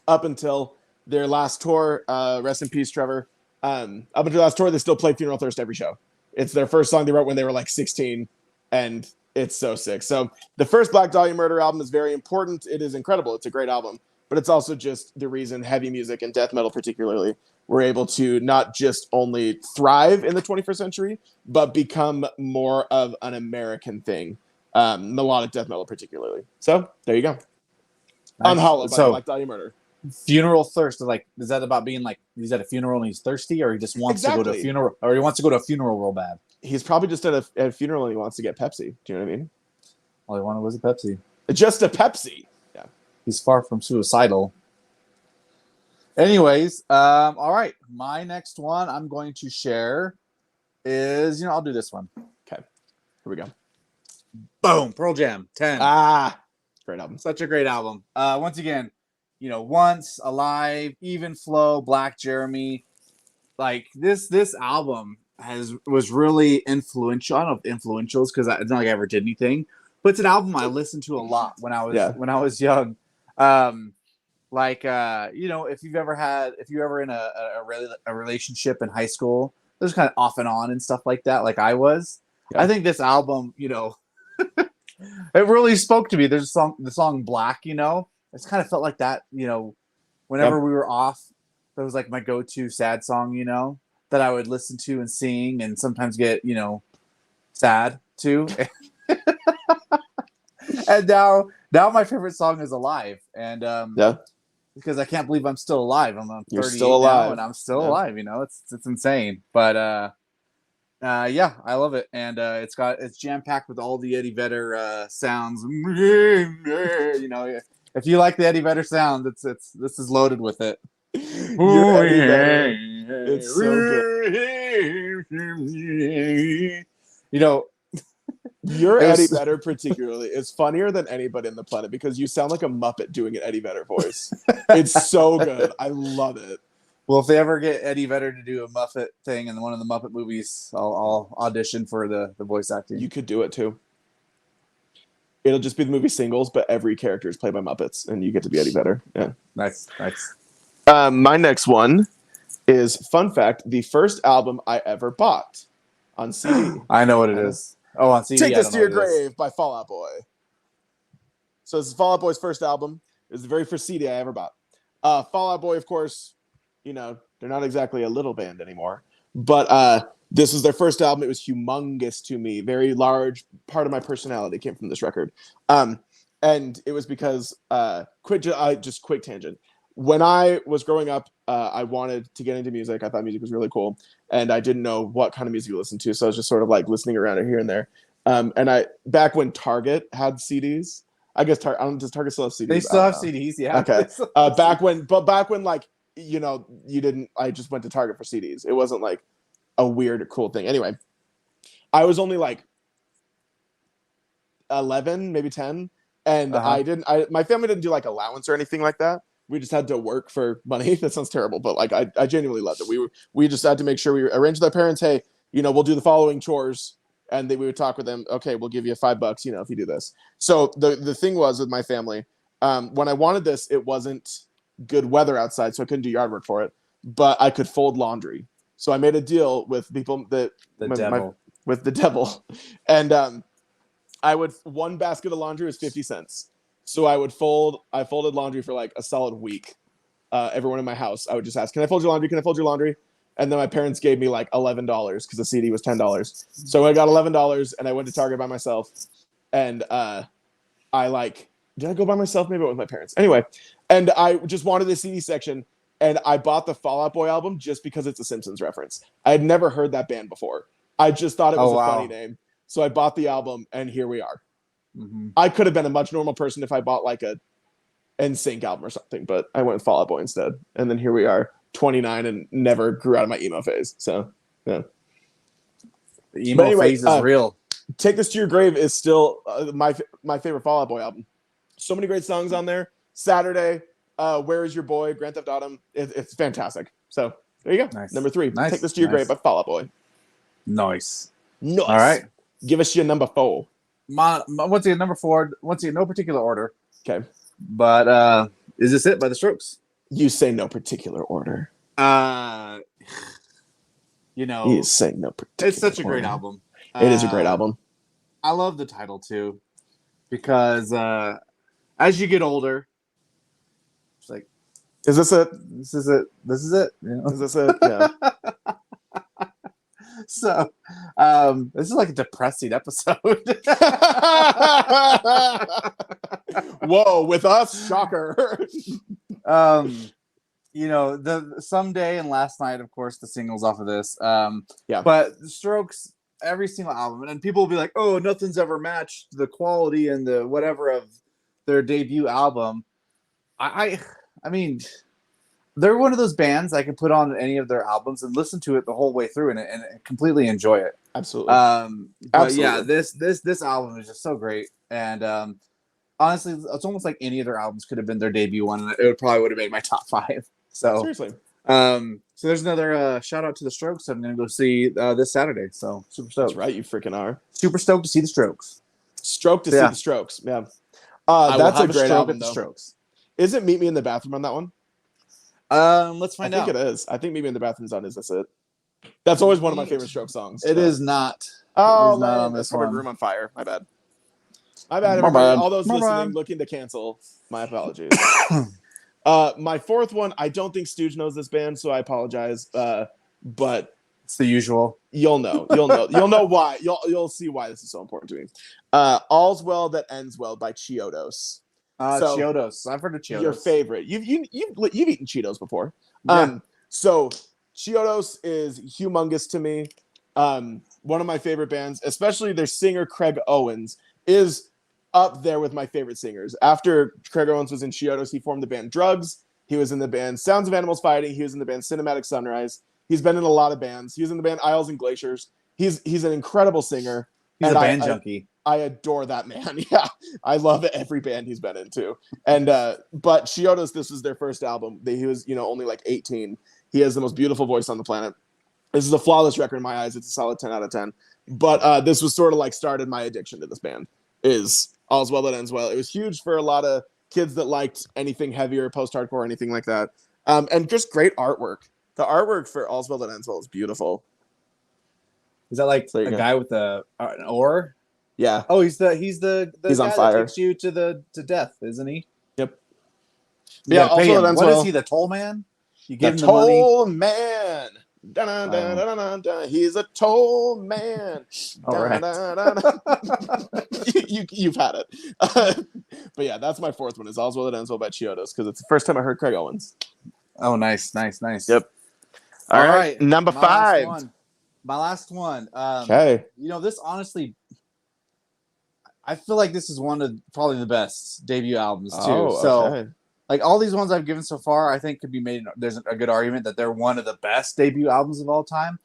Up until their last tour, rest in peace, Trevor. Up until the last tour, they still play "Funeral Thirst" every show. It's their first song they wrote when they were like 16, and it's so sick. So the first Black Dahlia Murder album is very important. It is incredible. It's a great album, but it's also just the reason heavy music and death metal particularly were able to not just only thrive in the 21st century, but become more of an American thing. Melodic death metal particularly. So there you go. Nice. Unhollowed by So, Black Dahlia Murder. Funeral thirst is that about being like he's at a funeral and he's thirsty, or he just wants to go to a funeral, or he wants to go to a funeral real bad? He's probably just at a funeral and he wants to get Pepsi. Do you know what I mean? All he wanted was a Pepsi. Just a Pepsi. Yeah. He's far from suicidal. Anyways, all right. My next one I'm going to share is, I'll do this one. Okay. Here we go. Boom. Pearl Jam 10. Great album. Such a great album. Once again, Once, Alive, Even Flow, Black Jeremy. Like this album was really influential. I don't know if influential is because it's not like I ever did anything, but it's an album I listened to a lot when I was young. If you ever in a relationship in high school, it was kind of off and on and stuff like that, like I was. Yeah. I think this album, it really spoke to me. There's the song Black, it's kind of felt like that, whenever we were off, that was like my go-to sad song, that I would listen to and sing and sometimes get, sad too. And now my favorite song is Alive. And because I can't believe I'm still alive. I'm 38 still alive. Now and I'm still alive, it's insane. But I love it. And it's jam-packed with all the Eddie Vedder sounds. If you like the Eddie Vedder sound, this is loaded with it. It's so good. Your Eddie Vedder particularly is funnier than anybody on the planet because you sound like a Muppet doing an Eddie Vedder voice. It's so good. I love it. Well, if they ever get Eddie Vedder to do a Muppet thing in one of the Muppet movies, I'll audition for the voice acting. You could do it too. It'll just be the movie Singles, but every character is played by Muppets, and you get to be Eddie Vedder. Yeah, nice. My next one is, fun fact, the first album I ever bought on CD. I know what it is. Oh, on CD. Take This to Your Grave by Fall Out Boy. So this is Fall Out Boy's first album. It was the very first CD I ever bought. Fall Out Boy, of course, they're not exactly a little band anymore, but this was their first album. It was humongous to me. Very large part of my personality came from this record. And it was because, quick tangent. When I was growing up, I wanted to get into music. I thought music was really cool. And I didn't know what kind of music to listen to. So I was just sort of like listening around it here and there. Back when Target had CDs, I guess, does Target still have CDs? They still have CDs, yeah. Okay. Back when like, you didn't, I just went to Target for CDs. It wasn't like a weird or cool thing. Anyway, I was only like 11, maybe 10. And my family didn't do like allowance or anything like that. We just had to work for money. That sounds terrible, but like I genuinely loved it. We just had to make sure we arranged with our parents. Hey, we'll do the following chores, and then we would talk with them. Okay, we'll give you $5, if you do this. So the thing was with my family, when I wanted this, it wasn't good weather outside, so I couldn't do yard work for it, but I could fold laundry. So I made a deal with people with the devil, and one basket of laundry was 50 cents. So I folded laundry for like a solid week. Everyone in my house, I would just ask, can I fold your laundry? Can I fold your laundry? And then my parents gave me like $11 because the CD was $10. So I got $11 and I went to Target by myself. And did I go by myself? Maybe I went with my parents. Anyway, and I just wanted the CD section. And I bought the Fall Out Boy album just because it's a Simpsons reference. I had never heard that band before. I just thought it was a funny name. So I bought the album and here we are. I could have been a much normal person if I bought like a NSYNC album or something, but I went with Fall Out Boy instead. And then here we are, 29, and never grew out of my emo phase. So, yeah. The emo phase is real. Take This to Your Grave is still my favorite Fall Out Boy album. So many great songs on there. Saturday, Where Is Your Boy, Grand Theft Autumn. It's fantastic. So there you go. Nice. Number 3. Nice. Take This to Your Grave by Fall Out Boy. Nice. Nice. All right. Give us your number 4. Once again, number 4. Once again, no particular order. Okay. But is this it by the Strokes? You say no particular order. You know, You say no particular it's such a great order. album. It is a great album. I love the title too, because as you get older, it's like, Is this it? this is it. This is it. You know? Is this it? Yeah. So, this is like a depressing episode. Whoa, with us, shocker. You know, the Someday and Last Night, of course, the singles off of this. Yeah. But the Strokes, every single album, and people will be like, "Oh, nothing's ever matched the quality and the whatever of their debut album." I mean, they're one of those bands I can put on any of their albums and listen to it the whole way through and completely enjoy it. Absolutely. But yeah, this album is just so great, and honestly, it's almost like any of their albums could have been their debut one, and it probably would have made my top 5. So Seriously. so there's another shout out to the Strokes. I'm gonna go see this Saturday. So super stoked. That's right, you freaking are. Super stoked to see the Strokes. Stoked to see the Strokes. Yeah. That's a great album, though. Strokes. Is it Meet Me in the Bathroom on that one? Let's find out. I think it is. I think Meet Me in the Bathroom's on Is This It? That's always one of my favorite Strokes songs. It is not. Oh, it is not on this covered one. Room on Fire. My bad. My bad, My everybody. bad. All those My listening bad. looking to cancel. My apologies. My 4th one, I don't think Stooge knows this band, so I apologize. But It's the usual. you'll know. You'll know why. You'll see why this is so important to me. All's Well That Ends Well by Chiodos. So, Chiodos. I've heard of Chiodos. Your favorite. You've eaten Cheetos before. Yeah. So Chiodos is humongous to me. One of my favorite bands, especially their singer Craig Owens, is up there with my favorite singers. After Craig Owens was in Chiodos, he formed the band Drugs. He was in the band Sounds of Animals Fighting. He was in the band Cinematic Sunrise. He's been in a lot of bands. He was in the band Isles and Glaciers. He's an incredible singer. He's a band junkie. I adore that man. Yeah, I love every band he's been into. And but Chiodos, this was their first album. He was only like 18. He has the most beautiful voice on the planet. This is a flawless record in my eyes. It's a solid 10 out of 10. But this was sort of like started my addiction to this band. Is All's Well That Ends Well. It was huge for a lot of kids that liked anything heavier, post-hardcore, or anything like that. And just great artwork. The artwork for All's Well That Ends Well is beautiful. Is that like There you a go. guy with an oar? Yeah. Oh, he's the He's guy on fire. that takes you to death, isn't he? Yep. You Yeah, gotta pay also him. that's What well- is he, the toll man? You The give him the money. toll man. Dun, dun, dun, dun, dun. He's a toll man. All right. Dun, dun, dun, dun. You've had it. But yeah, that's my 4th one. Is All's Well That Ends Well by Chiodos, because it's the first time I heard Craig Owens. Oh, nice. Yep. All right. Number My 5. last one. My last one. Okay. This honestly, I feel like this is one of probably the best debut albums too. So, like all these ones I've given so far, I think could be made. There's a good argument that they're one of the best debut albums of all time.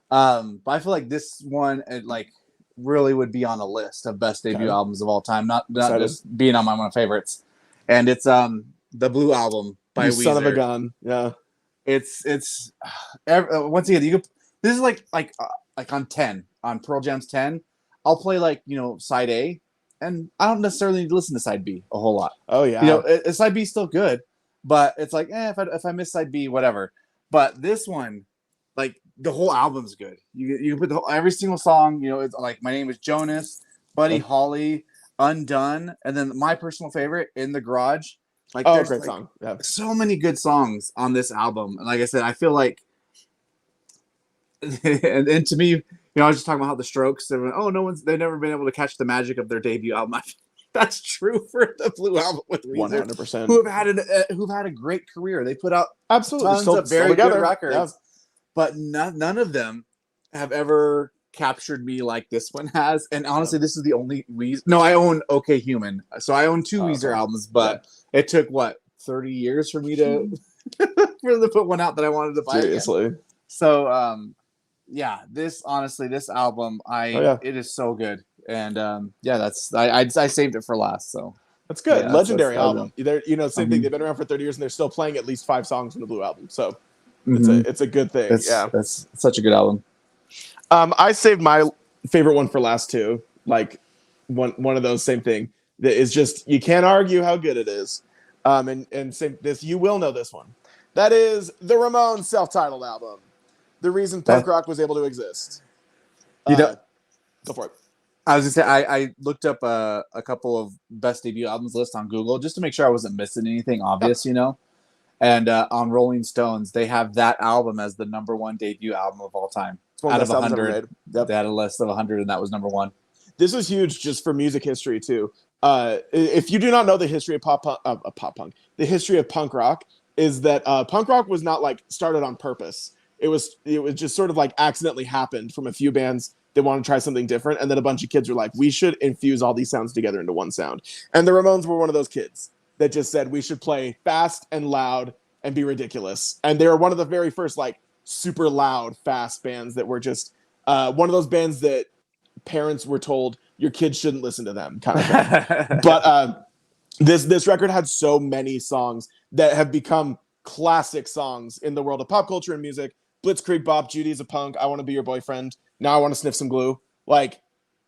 But I feel like this one, really would be on a list of best debut albums of all time. Not just being on one of my favorites. And it's the Blue Album by Weezer. Son of a gun. Yeah. It's once again this is like on 10 on Pearl Jam's 10. I'll play side A, and I don't necessarily need to listen to side B a whole lot. Oh yeah. Side B is still good, but it's like if I miss side B, whatever. But this one, like the whole album's good. You can put every single song. It's like My Name Is Jonas, Buddy Holly, Undone, and then my personal favorite, In the Garage. Great song. Yeah. So many good songs on this album, and like I said, I feel like, and to me, I was just talking about how the Strokes. They've never been able to catch the magic of their debut album. That's true for the Blue Album with Weezer, 100%. who've had a great career. They put out Absolutely tons of very together. good records, Yeah. but none of them have ever captured me like this one has. And honestly, this is the only Weezer. No, I own OK Human, so I own two Weezer albums, but it took 30 years for me to really put one out that I wanted to buy. Seriously. Again. So yeah, this album, it is so good. And that's I saved it for last. So that's good. Yeah, Legendary that's album. Same thing. They've been around for 30 years and they're still playing at least 5 songs from the Blue Album. So it's a good thing. That's such a good album. I saved my favorite one for last too. Like one of those same thing that is just you can't argue how good it is. And same this you will know this one. That is the Ramones self-titled album. The reason punk rock was able to exist. Go for it. I was gonna say I looked up a couple of best debut albums list on Google just to make sure I wasn't missing anything obvious, And on Rolling Stones, they have that album as the #1 debut album of all time. Out of 100, they had a list of 100, and that was #1. This is huge just for music history too. If you do not know the history of pop punk, the history of punk rock is that punk rock was not started on purpose. It was just sort of accidentally happened from a few bands that want to try something different, and then a bunch of kids were like, we should infuse all these sounds together into one sound. And the Ramones were one of those kids that just said we should play fast and loud and be ridiculous. And they were one of the very first super loud, fast bands that were just one of those bands that parents were told your kids shouldn't listen to them kind of thing. But this record had so many songs that have become classic songs in the world of pop culture and music. Blitzkrieg Bop, Judy's a Punk, I Want to Be Your Boyfriend, Now I Want to Sniff Some Glue.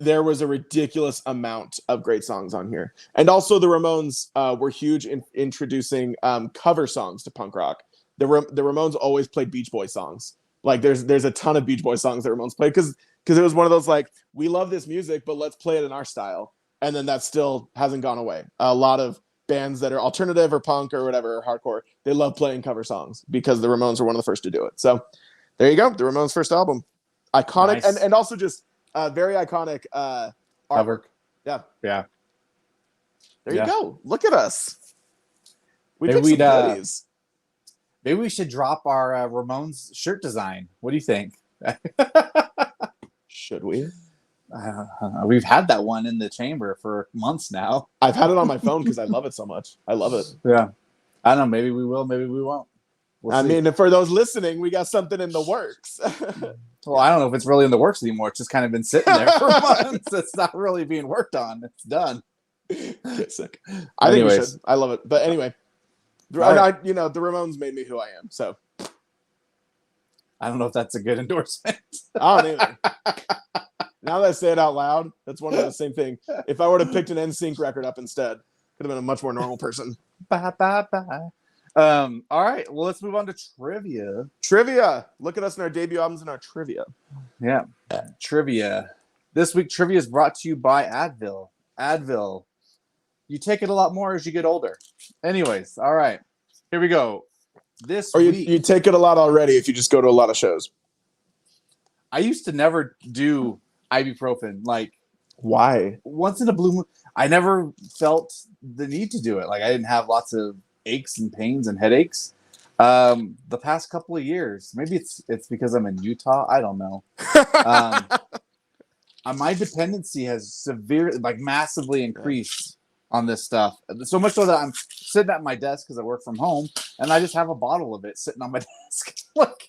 There was a ridiculous amount of great songs on here. And also the Ramones were huge in introducing cover songs to punk rock. The Ramones always played Beach Boy songs. There's a ton of Beach Boy songs that Ramones played because it was one of those we love this music, but let's play it in our style. And then that still hasn't gone away. A lot of bands that are alternative or punk or whatever, or hardcore, they love playing cover songs because the Ramones were one of the first to do it. So there you go. The Ramones' first album. Iconic. Nice. And also just very iconic artwork. Yeah. Yeah. There you go. Look at us. We Maybe picked some goodies. Maybe we should drop our Ramones shirt design. What do you think? Should we? We've had that one in the chamber for months now. I've had it on my phone because I love it so much. I love it. Yeah. I don't know. Maybe we will. Maybe we won't. I mean, for those listening, we got something in the works. Well, I don't know if it's really in the works anymore. It's just kind of been sitting there for months. It's not really being worked on. It's done. Get sick. I think we should. I love it. But anyway, the Ramones made me who I am. So I don't know if that's a good endorsement. I don't either. Now that I say it out loud, that's one of the same thing. If I would have picked an NSYNC record up instead, could have been a much more normal person. Bye, bye, bye. All right. Well, let's move on to trivia. Trivia. Look at us in our debut albums and our trivia. Yeah. Trivia. This week, trivia is brought to you by Advil. Advil. You take it a lot more as you get older. Anyways, all right. Here we go. This week, you take it a lot already if you just go to a lot of shows. I used to never do ibuprofen. Why? Once in a blue moon, I never felt the need to do it. I didn't have lots of aches and pains and headaches. The past couple of years, maybe it's because I'm in Utah. I don't know. My dependency has massively increased on this stuff. So much so that I'm sitting at my desk because I work from home, and I just have a bottle of it sitting on my desk.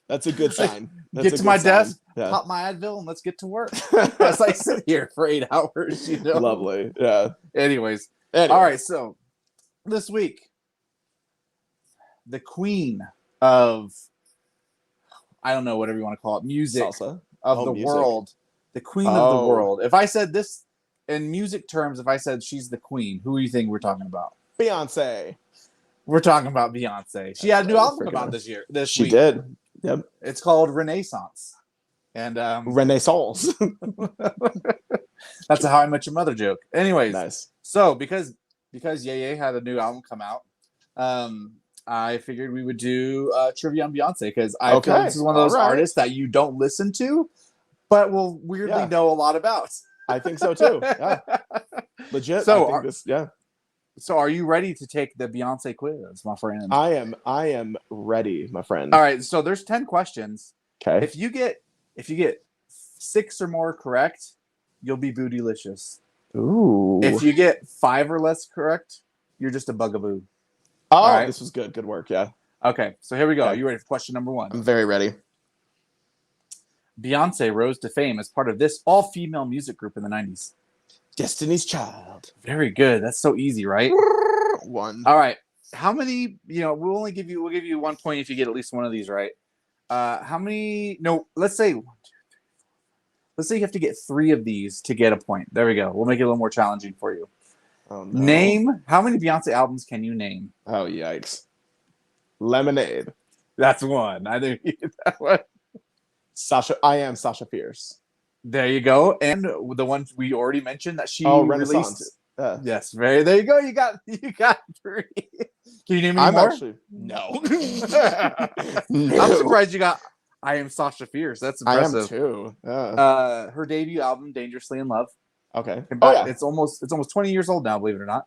That's a good sign. Get to my desk, pop my Advil, and let's get to work. As I sit here for 8 hours, Lovely. Yeah. Anyways. All right. So this week, the queen of, I don't know, whatever you want to call it, music Salsa. of the world. The queen of the world. If I said this in music terms, if I said she's the queen, who do you think we're talking about? Beyonce. We're talking about Beyonce. She had a new album come out this week. She did. Yep. It's called Renaissance. And Renaissance. That's a How I Met Your Mother joke. Anyways, nice. So because Ye had a new album come out, I figured we would do trivia on Beyonce because I feel like this is one of those artists that you don't listen to, but will weirdly know a lot about. I think so too. Yeah. Legit. So So are you ready to take the Beyonce quiz, my friend? I am ready, my friend. All right. So there's 10 questions. Okay. If you get 6 or more correct, you'll be bootylicious. Ooh. If you get 5 or less correct, you're just a bugaboo. Oh, All right. this was good. Good work. Yeah. Okay, so here we go. Okay. You ready for question number 1? I'm very ready. Beyonce rose to fame as part of this all-female music group in the 90s. Destiny's Child. Very good. That's so easy, right? 1. All right. How many, we'll give you 1 point if you get at least one of these right. How many, no, let's say you have to get 3 of these to get a point. There we go. We'll make it a little more challenging for you. Oh, no. Name, how many Beyonce albums can you name? Oh, yikes. Lemonade. That's 1. I think that one. I Am Sasha Fierce. There you go. And the one we already mentioned that she Renaissance. released. Yes, there you go. You got 3. Can you name any more? No. I'm surprised you got I Am Sasha Fierce. That's impressive. I am too. Yeah. Her debut album, Dangerously in Love. Okay. It's almost 20 years old now, believe it or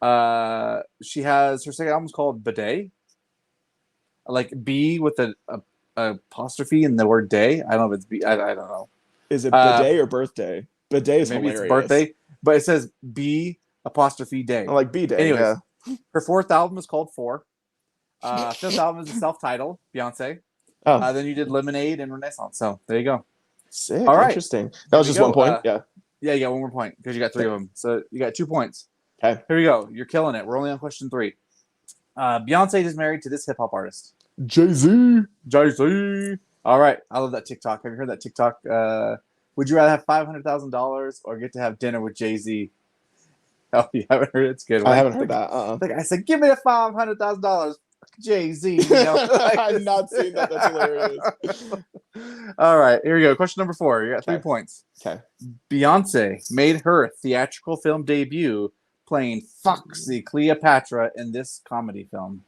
not. She has her second album's called Bidet. Like B with a apostrophe in the word day. I don't know if it's B. I don't know. Is it bidet or birthday? Bidet is maybe hilarious. It's birthday, but it says B apostrophe day. I like B-Day. Anyways, Yeah. her 4th album is called 4. 5th album is a self-titled, Beyonce. Oh. Then you did Lemonade and Renaissance. So there you go. Sick. All right. Interesting. That was just 1 point. Yeah. Yeah, you got 1 more point because you got 3 of them. So you got 2 points. Okay. Here we go. You're killing it. We're only on question 3. Beyonce is married to this hip hop artist. Jay-Z. Jay-Z. All right. I love that TikTok. Have you heard that TikTok? Would you rather have $500,000 or get to have dinner with Jay-Z? Oh, you haven't heard it? It's good. I haven't heard that. Like I said, give me the $500,000. Jay-Z. You know? I've not seen that. That's hilarious. All right. Here we go. Question number 4. You got 3 Okay. points. Okay. Beyonce made her theatrical film debut playing Foxy Cleopatra in this comedy film.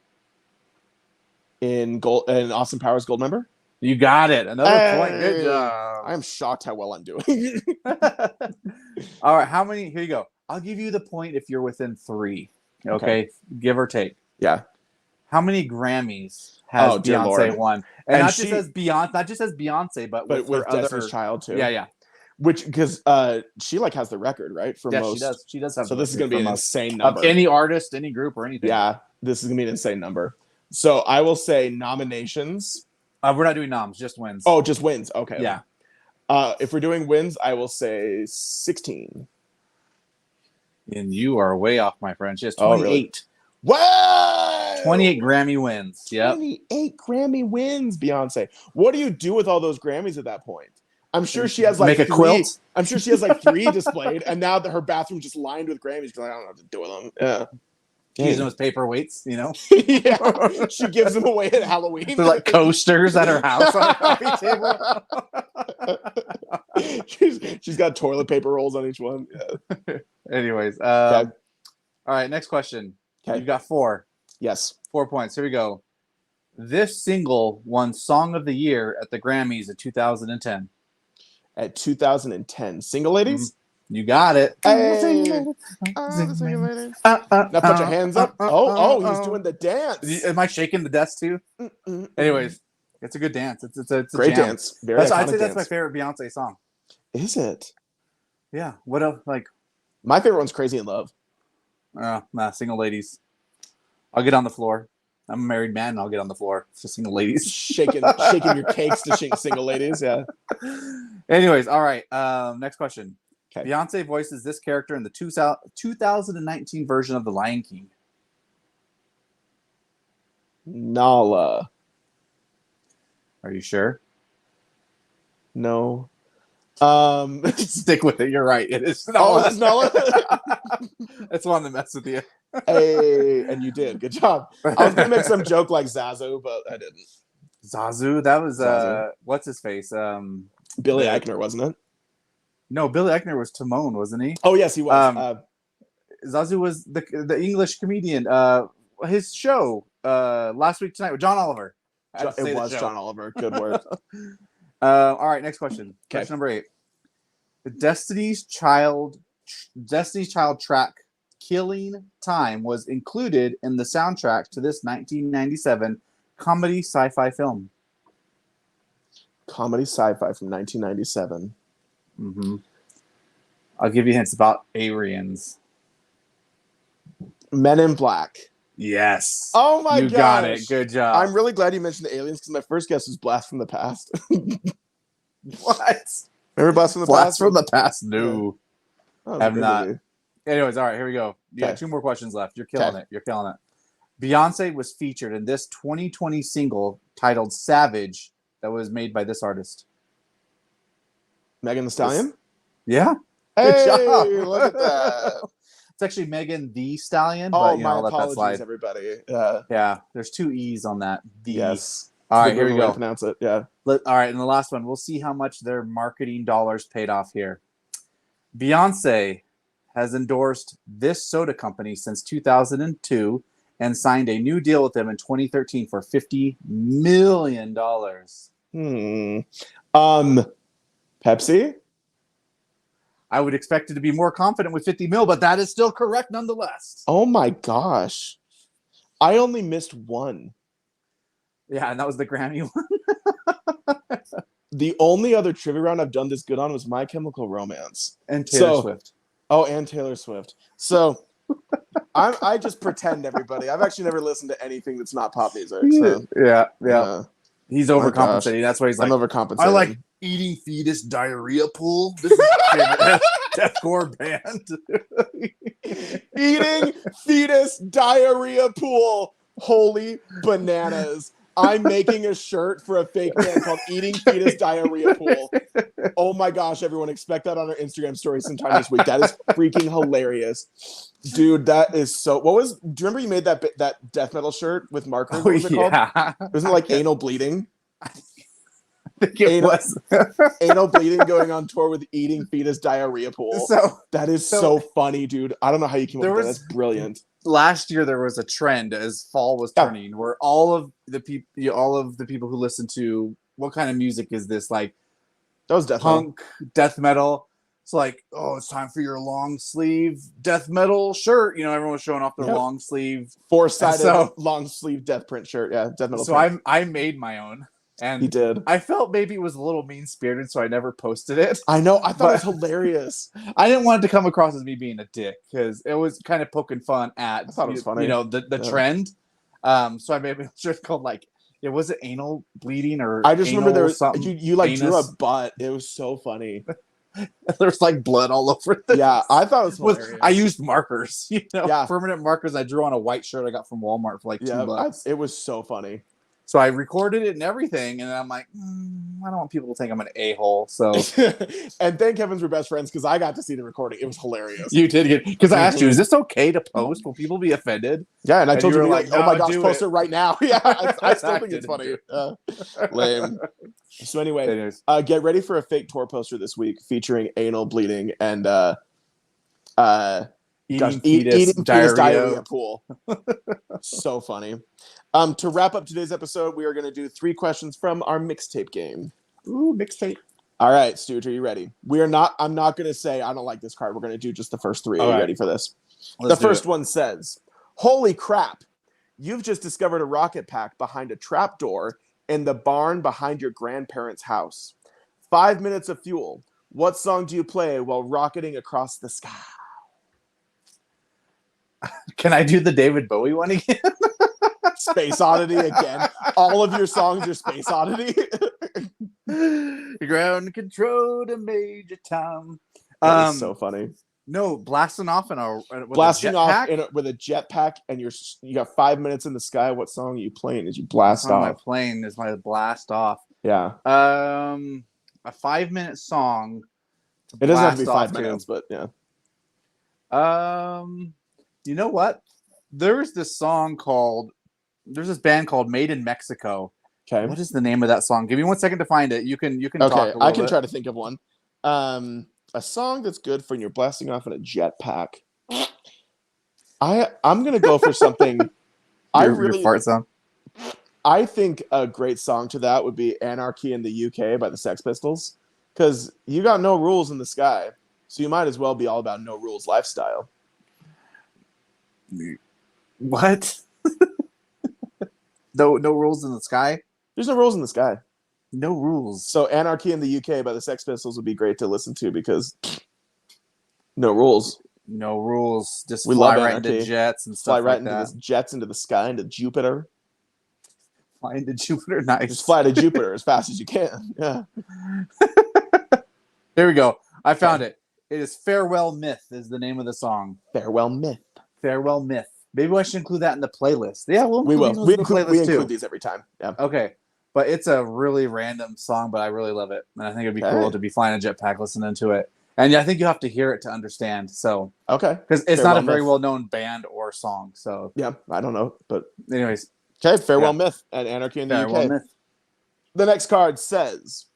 In Austin Powers Goldmember? You got it. Another point. Good job. I'm shocked how well I'm doing. All right. How many? Here you go. I'll give you the point if you're within 3. Okay. Give or take. Yeah. How many Grammys has dear Beyonce Lord. won? And not she- just as Beyonce, not just as Beyonce, but But with other Destiny's Child too. Yeah. Which because she has the record, right? For Yeah, most. she does. She does have. So this is gonna be an insane of number. any artist, any group, or anything. Yeah, this is gonna be an insane number. So I will say nominations. We're not doing noms, just wins. Oh, just wins. Okay. yeah. If we're doing wins, I will say 16. And you are way off, my friend. She has Oh, 28. really? What? 28 Grammy wins. Yep. 28 Grammy wins, Beyonce. What do you do with all those Grammys at that point? I'm sure she has like Make a 3. quilt? I'm sure she has like 3 displayed, and now that her bathroom's just lined with Grammys, she's like, I don't know what to do with them. Yeah. Use them as paperweights, you know? Yeah. She gives them away at Halloween. They're like coasters at her house on a coffee table. she's got toilet paper rolls on each one. Yeah. Anyways, Okay. all right, next question. Okay. You've got 4. Yes. 4 points. Here we go. This single won Song of the Year at the Grammys in 2010. At 2010. Single ladies? You got it. Hey. The single ladies. Now put your hands up. Oh, he's doing the dance. Am I shaking the desk too? Anyways, it's a good dance. It's a Great jam. dance. Very I'd say iconic that's my dance. favorite Beyonce song. Is it? Yeah. What else? Like, My favorite one's Crazy in Love. Single ladies. I'll get on the floor. I'm a married man, and I'll get on the floor. It's just single ladies. shaking your cakes to single ladies. Yeah. Anyways, all right. Next question. Okay. Beyonce voices this character in the 2019 version of The Lion King. Nala. Are you sure? No. Stick with it. You're right. It is. Oh, it's Nala. It's one to mess with you. Hey, and you did. Good job. I was gonna make some joke like Zazu, but I didn't. Zazu. That was Zazu. what's his face? Billy Eichner, wasn't it? No, Billy Eichner was Timon, wasn't he? Oh yes, he was. Zazu was the English comedian. His show last week tonight with John Oliver. It was John Oliver. Good word. All right, next question. Okay. Question number 8. The Destiny's Child track "Killing Time" was included in the soundtrack to this 1997 comedy sci-fi film. Comedy sci-fi from 1997. Mm-hmm. I'll give you hints about Aryans. Men in Black. Yes. Oh my you gosh. got it. Good job. I'm really glad you mentioned the aliens because my first guess was Blast from the Past. What? Remember Blast from the Blast Past? from the Past? No. That was a Have great not. movie. Anyways, all right, here we go. You got Okay. 2 more questions left. You're killing Okay. it. You're killing it. Beyonce was featured in this 2020 single titled Savage that was made by this artist. Megan Thee Stallion? Yeah. Hey, Good job. look at that. It's actually Megan the Stallion, Oh, but you know, my I'll let that apologies, slide. everybody. Yeah, there's 2 E's on that. The. Yes. All It's right, the here we German way to go. pronounce it. Yeah. All right, and the last one. We'll see how much their marketing dollars paid off here. Beyonce has endorsed this soda company since 2002 and signed a new deal with them in 2013 for $50 million. Pepsi? I would expect it to be more confident with 50 mil, but that is still correct nonetheless. Oh my gosh. I only missed one. Yeah, and that was the Grammy one. The only other trivia round I've done this good on was My Chemical Romance. And Taylor So- Swift. Oh, and Taylor Swift. So I just pretend, everybody. I've actually never listened to anything that's not pop music. So Yeah. He's gosh. overcompensating. That's why he's like, I'm overcompensating. I like eating fetus diarrhea pool. This is my favorite deathcore band. Eating fetus diarrhea pool. Holy bananas. I'm making a shirt for a fake band called Eating Fetus Diarrhea Pool. Oh my gosh, everyone, expect that on our Instagram story sometime this week. That is freaking hilarious. Dude, that is so... do you remember you made that death metal shirt with markers? What was it called? Wasn't it like Anal Bleeding? I think it Anal- was. Anal Bleeding going on tour with Eating Fetus Diarrhea Pool. That is so funny, dude. I don't know how you came up with that. That's brilliant. Last year there was a trend as fall was turning where all of the people who listen to what kind of music is this, like That was death punk, death metal. It's like, oh, it's time for your long sleeve death metal shirt. You know, everyone was showing off their long sleeve, four-sided long sleeve death print shirt. Yeah, death metal. So print. I made my own, and He did. I felt maybe it was a little mean spirited, so I never posted it. I know. I thought it was hilarious. I didn't want it to come across as me being a dick because it was kind of poking fun at I thought it was funny. you know, the trend. So I made a shirt called like, was it anal bleeding or I just remember there was something? you like drew a anus. butt. It was so funny. There's like blood all over this. Yeah, I thought it was hilarious. I used markers, you know, Yeah. permanent markers. I drew on a white shirt I got from Walmart for like $2. It was so funny. So I recorded it and everything, and I'm like, I don't want people to think I'm an a-hole. So And thank heavens we're best friends because I got to see the recording. It was hilarious. you did get, because I asked you, is this okay to post? Will people be offended? Yeah, and I told you you, were like, like, oh my "No, gosh, do post it." it right now. Yeah, I still I think it's didn't funny. Lame. So anyway, Anyways. get ready for a fake tour poster this week featuring anal bleeding and Eating fetus diarrhea. diarrhea pool. So funny. To wrap up today's episode, we are going to do 3 questions from our mixtape game. Ooh, mixtape. All right, Stooge, are you ready? I'm not going to say I don't like this card. We're going to do just the first 3. Are you ready for this? The first one says, holy crap, you've just discovered a rocket pack behind a trapdoor in the barn behind your grandparents' house. 5 minutes of fuel. What song do you play while rocketing across the sky? Can I do the David Bowie one again? Space Oddity again. All of your songs are Space Oddity. Ground control to Major Tom. That is so funny. No, blasting off in a Blasting off jetpack? with a jetpack, and you got 5 minutes in the sky. What song are you playing as you blast on my off? plane is my blast off. Yeah. A 5-minute song. It doesn't have to be blast 5 off to. minutes, but yeah. You know what? There's this band called Made in Mexico. Okay. What is the name of that song? Give me 1 second to find it. You can talk Okay, a little I can bit. try to think of one. A song that's good for when you're blasting off in a jetpack. I'm gonna go for something. Your fart sound. I think a great song to that would be "Anarchy in the UK" by the Sex Pistols, because you got no rules in the sky, so you might as well be all about no rules lifestyle. What? No rules in the sky. There's no rules in the sky. No rules. So Anarchy in the UK by the Sex Pistols would be great to listen to because no rules. No rules. Just We fly love right into Anarchy. jets and Fly stuff right like into that. the jets, into the sky, into Jupiter. Fly into Jupiter. Nice. Just fly to Jupiter as fast as you can. Yeah. Here we go. I found it. It is Farewell Myth is the name of the song. Farewell Myth. Farewell Myth. Maybe I should include that in the playlist. Yeah, We will. these ones in the playlist We too. include these every time. Yeah. Okay. But it's a really random song, but I really love it. And I think it'd be cool to be flying a jetpack listening to it. And I think you have to hear it to understand. So Okay. because it's Farewell not a very Myth. well known band or song. So Yeah, I don't know, but anyways. okay. Farewell Myth and Anarchy in the Farewell UK. Myth. The next card says,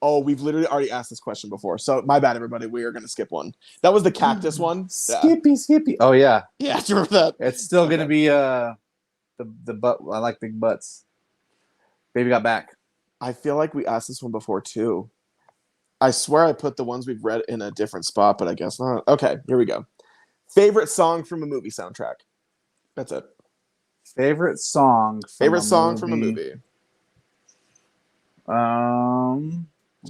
"Oh, we've literally already asked this question before, so my bad, everybody. We are going to skip one. That was the cactus one. Yeah. Skippy. Oh yeah. Yeah, do you remember that? It's still gonna be the butt. I like big butts. Baby got back. I feel like we asked this one before too. I swear I put the ones we've read in a different spot, but I guess not. Okay, here we go. Favorite song from a movie soundtrack. That's it. Favorite song. From a movie. I'm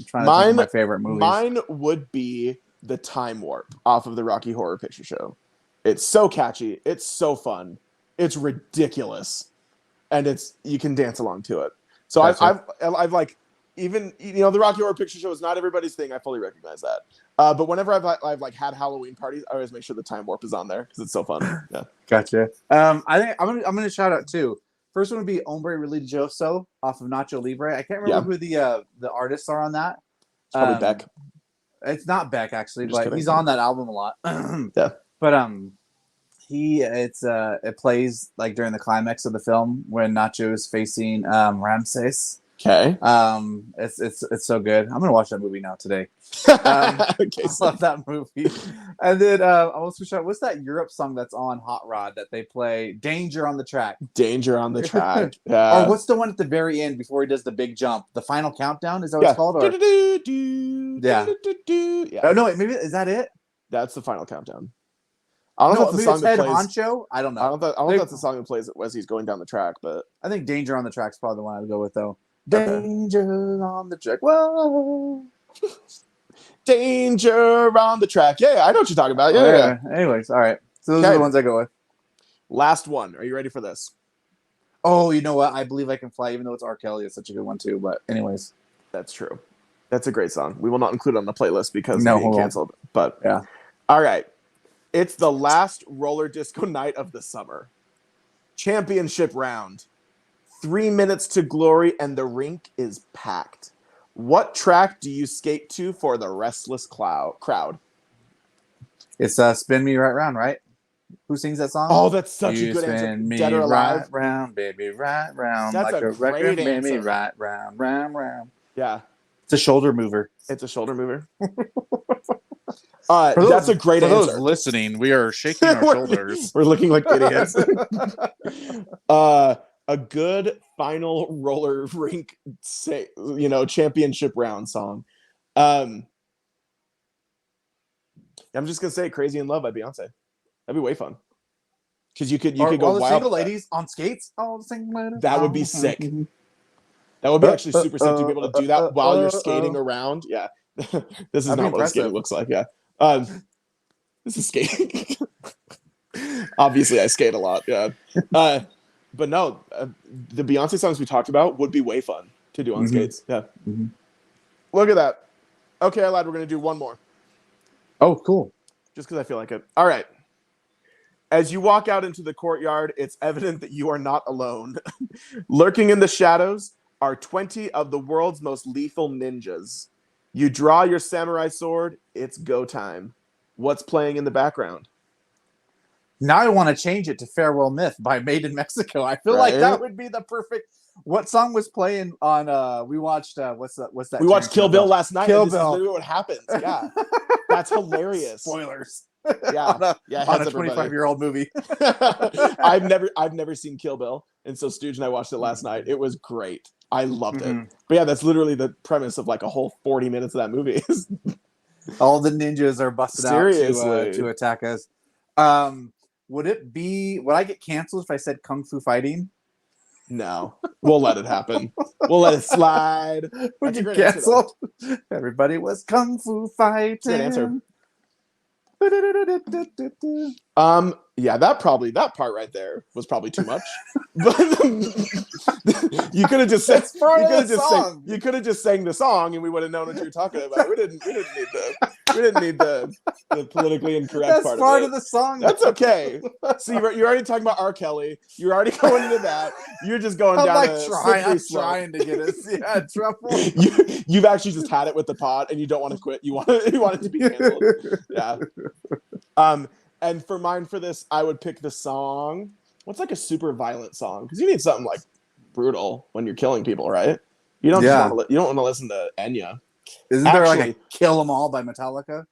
trying to think of my favorite movies. Mine would be The Time Warp off of the Rocky Horror Picture Show. It's so catchy. It's so fun. It's ridiculous, and you can dance along to it. So Gotcha. I've like, even the Rocky Horror Picture Show is not everybody's thing. I fully recognize that. But whenever I've like had Halloween parties, I always make sure the Time Warp is on there because it's so fun. Yeah. Gotcha. I think I'm gonna shout out two. First one would be Hombre Religioso off of Nacho Libre. I can't remember who the artists are on that. It's probably Beck. It's not Beck actually, Just but kidding. he's on that album a lot. Yeah. But it plays like during the climax of the film when Nacho is facing Ramses. Okay. It's so good. I'm gonna watch that movie now today. Okay. I love that movie. And then I also shout, what's that Europe song that's on Hot Rod that they play? Danger on the Track. Danger on the Track. Yeah. Or what's the one at the very end before he does the big jump? The Final Countdown? Is that what it's called? Or... Yeah. Oh no, maybe is that it? That's the Final Countdown. I don't know if that's the song that plays. Honcho? I don't know. I don't know if that's the song that plays as he's going down the track, but I think Danger on the Track's probably the one I'd go with though. Okay. Danger on the track. Whoa. Danger on the track. Yeah, I know what you're talking about. Yeah. Anyways, all right. So those are the ones I go with. Last one. Are you ready for this? Oh, you know what? I Believe I Can Fly, even though it's R. Kelly, it's such a good one too. But anyways. That's true. That's a great song. We will not include it on the playlist because no, it's being canceled. But yeah. All right. It's the last roller disco night of the summer. Championship round. 3 minutes to glory and the rink is packed. What track do you skate to for the restless crowd? It's Spin Me Right Round, right? Who sings that song? Oh, that's such you a good answer. Spin me Dead or Alive. right round, baby, right round. That's like a record, great baby, answer. right round, round. Yeah. It's a shoulder mover. It's a shoulder mover. That's a great answer. For those listening, we are shaking our shoulders. We're looking like idiots. A good final roller rink, championship round song. I'm just gonna say "Crazy in Love" by Beyonce. That'd be way fun. Because you could go all the wild. single ladies on skates. All the single ladies. That would be sick. That would be actually super sick to be able to do that while you're skating around. Yeah. This is not what skating looks like. Yeah. This is skating. Obviously, I skate a lot. Yeah. But no, the Beyonce songs we talked about would be way fun to do on skates. Yeah. Mm-hmm. Look at that. Okay, lad, we're going to do one more. Oh, cool. Just because I feel like it. All right. As you walk out into the courtyard, it's evident that you are not alone. Lurking in the shadows are 20 of the world's most lethal ninjas. You draw your samurai sword. It's go time. What's playing in the background? Now I want to change it to Farewell Myth by Made in Mexico. I feel like that would be the perfect. What song was playing on we watched what's that? We watched Kill Bill last night. Kill Bill. This is literally what happens. Yeah. That's hilarious. Spoilers. Yeah. on a Heads up, 25-year-old movie. I've never seen Kill Bill, and so Stooge and I watched it last night. It was great. I loved it. But yeah, that's literally the premise of like a whole 40 minutes of that movie. All the ninjas are busted Seriously. out to attack us. Would I get canceled if I said Kung Fu Fighting? No, we'll let it happen. We'll let it slide. We That's a get great answer, though. canceled. Everybody was kung fu fighting. Great answer. Yeah, that part right there was probably too much. But you could have just said That's part of the song. you could have just sang the song and we would have known what you were talking about. We didn't need the politically incorrect That's part of it. the song. That's okay. See, you're already talking about R. Kelly. You're already going into that. You're just going down a slippery slope. trying to get us trouble. You've actually just had it with the pod and you don't want to quit. You want it to be canceled. Yeah. And for mine for this, I would pick the song. What's like a super violent song? Because you need something like brutal when you're killing people, right? You don't want to listen to Enya. Isn't there like a "Kill 'Em All" by Metallica?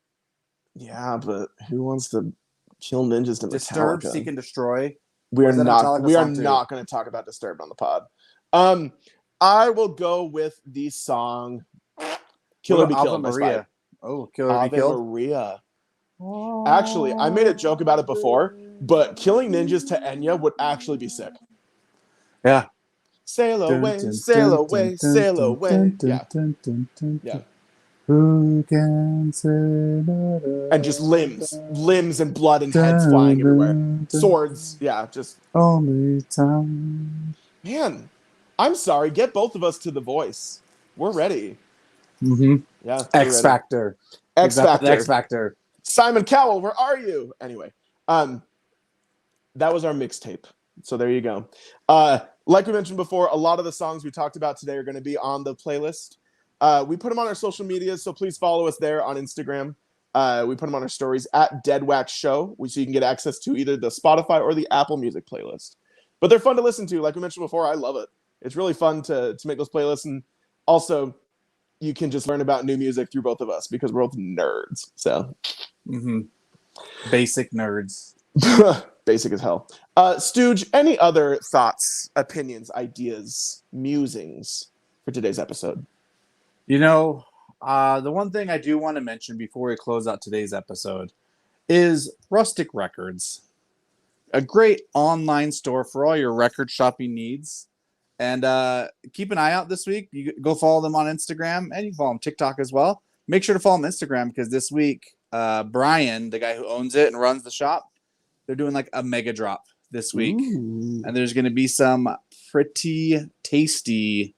Yeah, but who wants to kill ninjas to Disturb, Metallica? Seek and Destroy. We are not going to talk about Disturbed on the pod. I will go with the song "Killer Be Killed" by Spy. Oh, Killer Be Killed. Maria. Actually, I made a joke about it before, but killing ninjas to Enya would actually be sick. Yeah. Sail away, sail away, sail away. Yeah. Yeah. Who can say that? And just limbs and blood and heads flying everywhere. Swords. Yeah, just. Only time. Man, I'm sorry. Get both of us to The Voice. We're ready. Mm-hmm. Yeah. X Factor. X Factor. X Factor. Simon Cowell, where are you? Anyway, that was our mixtape. So there you go. Like we mentioned before, a lot of the songs we talked about today are going to be on the playlist. We put them on our social medias, so please follow us there on Instagram. We put them on our stories at Deadwax Show, so you can get access to either the Spotify or the Apple Music playlist. But they're fun to listen to. Like we mentioned before, I love it. It's really fun to make those playlists, and also you can just learn about new music through both of us because we're both nerds. So, basic nerds. Basic as hell. Stooge, any other thoughts, opinions, ideas, musings for today's episode? You know, the one thing I do want to mention before we close out today's episode is Rustic Records, a great online store for all your record shopping needs. And keep an eye out this week. You go follow them on Instagram, and you can follow them TikTok as well. Make sure to follow them Instagram because this week, Brian, the guy who owns it and runs the shop, they're doing like a mega drop this week. Ooh. And there's going to be some pretty tasty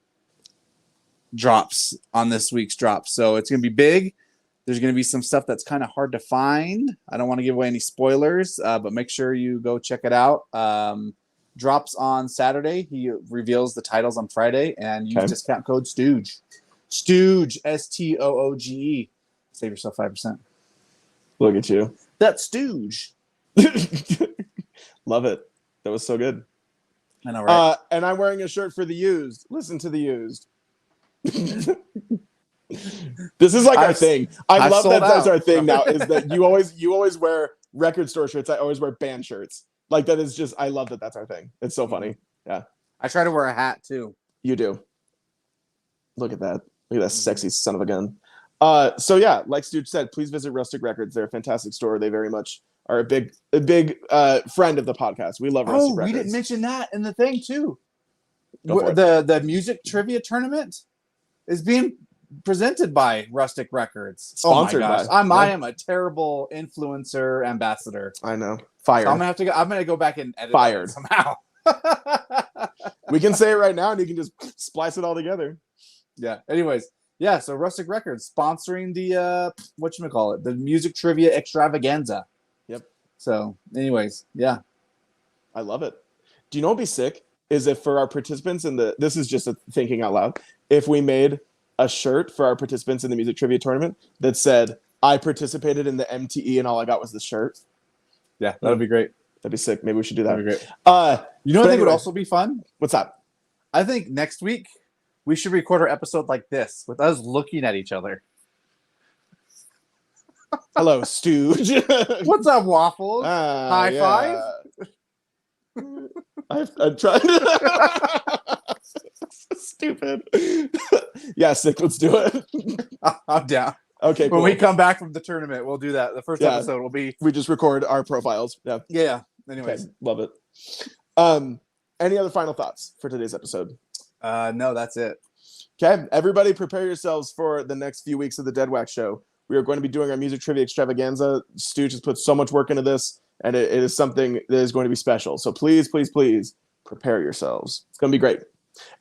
drops on this week's drop. So it's going to be big. There's going to be some stuff that's kind of hard to find. I don't want to give away any spoilers, but make sure you go check it out. Drops on Saturday. He reveals the titles on Friday, and use discount code Stooge. Stooge, Stooge. Save yourself 5%. Look at you. That's Stooge. Love it. That was so good. I know, right? And I'm wearing a shirt for The Used. Listen to The Used. This is like our thing. I love that that's our thing now, is that you always wear record store shirts. I always wear band shirts. Like, that is just, I love that that's our thing. It's so funny. Yeah. I try to wear a hat too. You do. Look at that. Look at that sexy son of a gun. So yeah, like Stooge said, please visit Rustic Records. They're a fantastic store. They very much are a big friend of the podcast. We love Rustic Records. We didn't mention that in the thing too. Go for it. The music trivia tournament is being presented by Rustic Records. Sponsored by. I am a terrible influencer ambassador. I know. Fired. So I'm gonna go back and edit Fired it somehow. We can say it right now, and you can just splice it all together. Yeah. Anyways, yeah. So Rustic Records sponsoring the whatchamacallit, the music trivia extravaganza. Yep. So, anyways, yeah. I love it. Do you know what'd be sick? Is if for our participants this is just a thinking out loud, if we made a shirt for our participants in the music trivia tournament that said, I participated in the MTE and all I got was the shirt. Yeah, that'd be great. That'd be sick. Maybe we should do that. That'd be great. You know what I think would also be fun? What's that? I think next week we should record our episode like this, with us looking at each other. Hello, Stooge. What's up, Waffles? High five? I'm trying to... Stupid. Yeah, sick. Let's do it. I'm down. Okay, cool. When we come back from the tournament, we'll do that. The first episode will be... We just record our profiles. Yeah. Yeah. Anyways. Okay. Love it. Any other final thoughts for today's episode? No, that's it. Okay, everybody prepare yourselves for the next few weeks of the Deadwax show. We are going to be doing our music trivia extravaganza. Stooge has put so much work into this, and it is something that is going to be special. So please, please, please prepare yourselves. It's going to be great.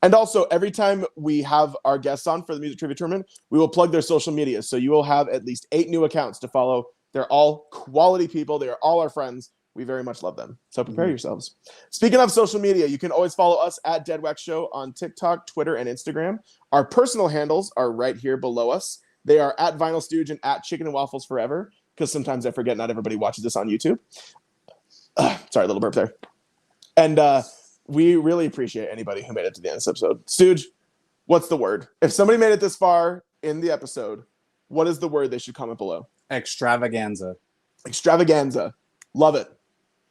And also, every time we have our guests on for the music trivia tournament, we will plug their social media. So you will have at least 8 new accounts to follow. They're all quality people. They are all our friends. We very much love them. So prepare yourselves. Speaking of social media, you can always follow us at Deadwax Show on TikTok, Twitter, and Instagram. Our personal handles are right here below us. They are at Vinyl Stooge and at Chicken and Waffles Forever, because sometimes I forget not everybody watches this on YouTube. Sorry, a little burp there. And we really appreciate anybody who made it to the end of this episode. Stooge, what's the word? If somebody made it this far in the episode, what is the word they should comment below? Extravaganza. Extravaganza. Love it.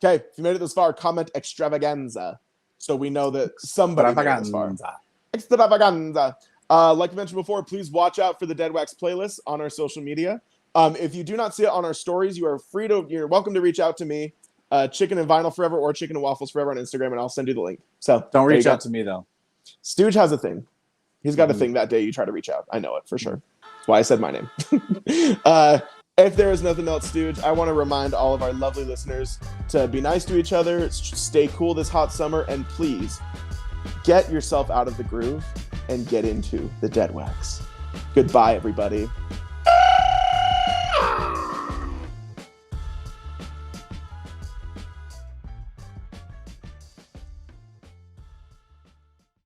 Okay, if you made it this far, comment extravaganza, so we know that somebody made it this far. Extravaganza. Like I mentioned before, please watch out for the Deadwax playlist on our social media. If you do not see it on our stories, you're welcome to reach out to me, Chicken and Vinyl Forever or Chicken and Waffles Forever on Instagram, and I'll send you the link. So Don't reach out to me, though. Stooge has a thing. He's got a thing that day you try to reach out. I know it for sure. That's why I said my name. If there is nothing else, Stooge, I want to remind all of our lovely listeners to be nice to each other, stay cool this hot summer, and please get yourself out of the groove and get into the Deadwax. Goodbye, everybody.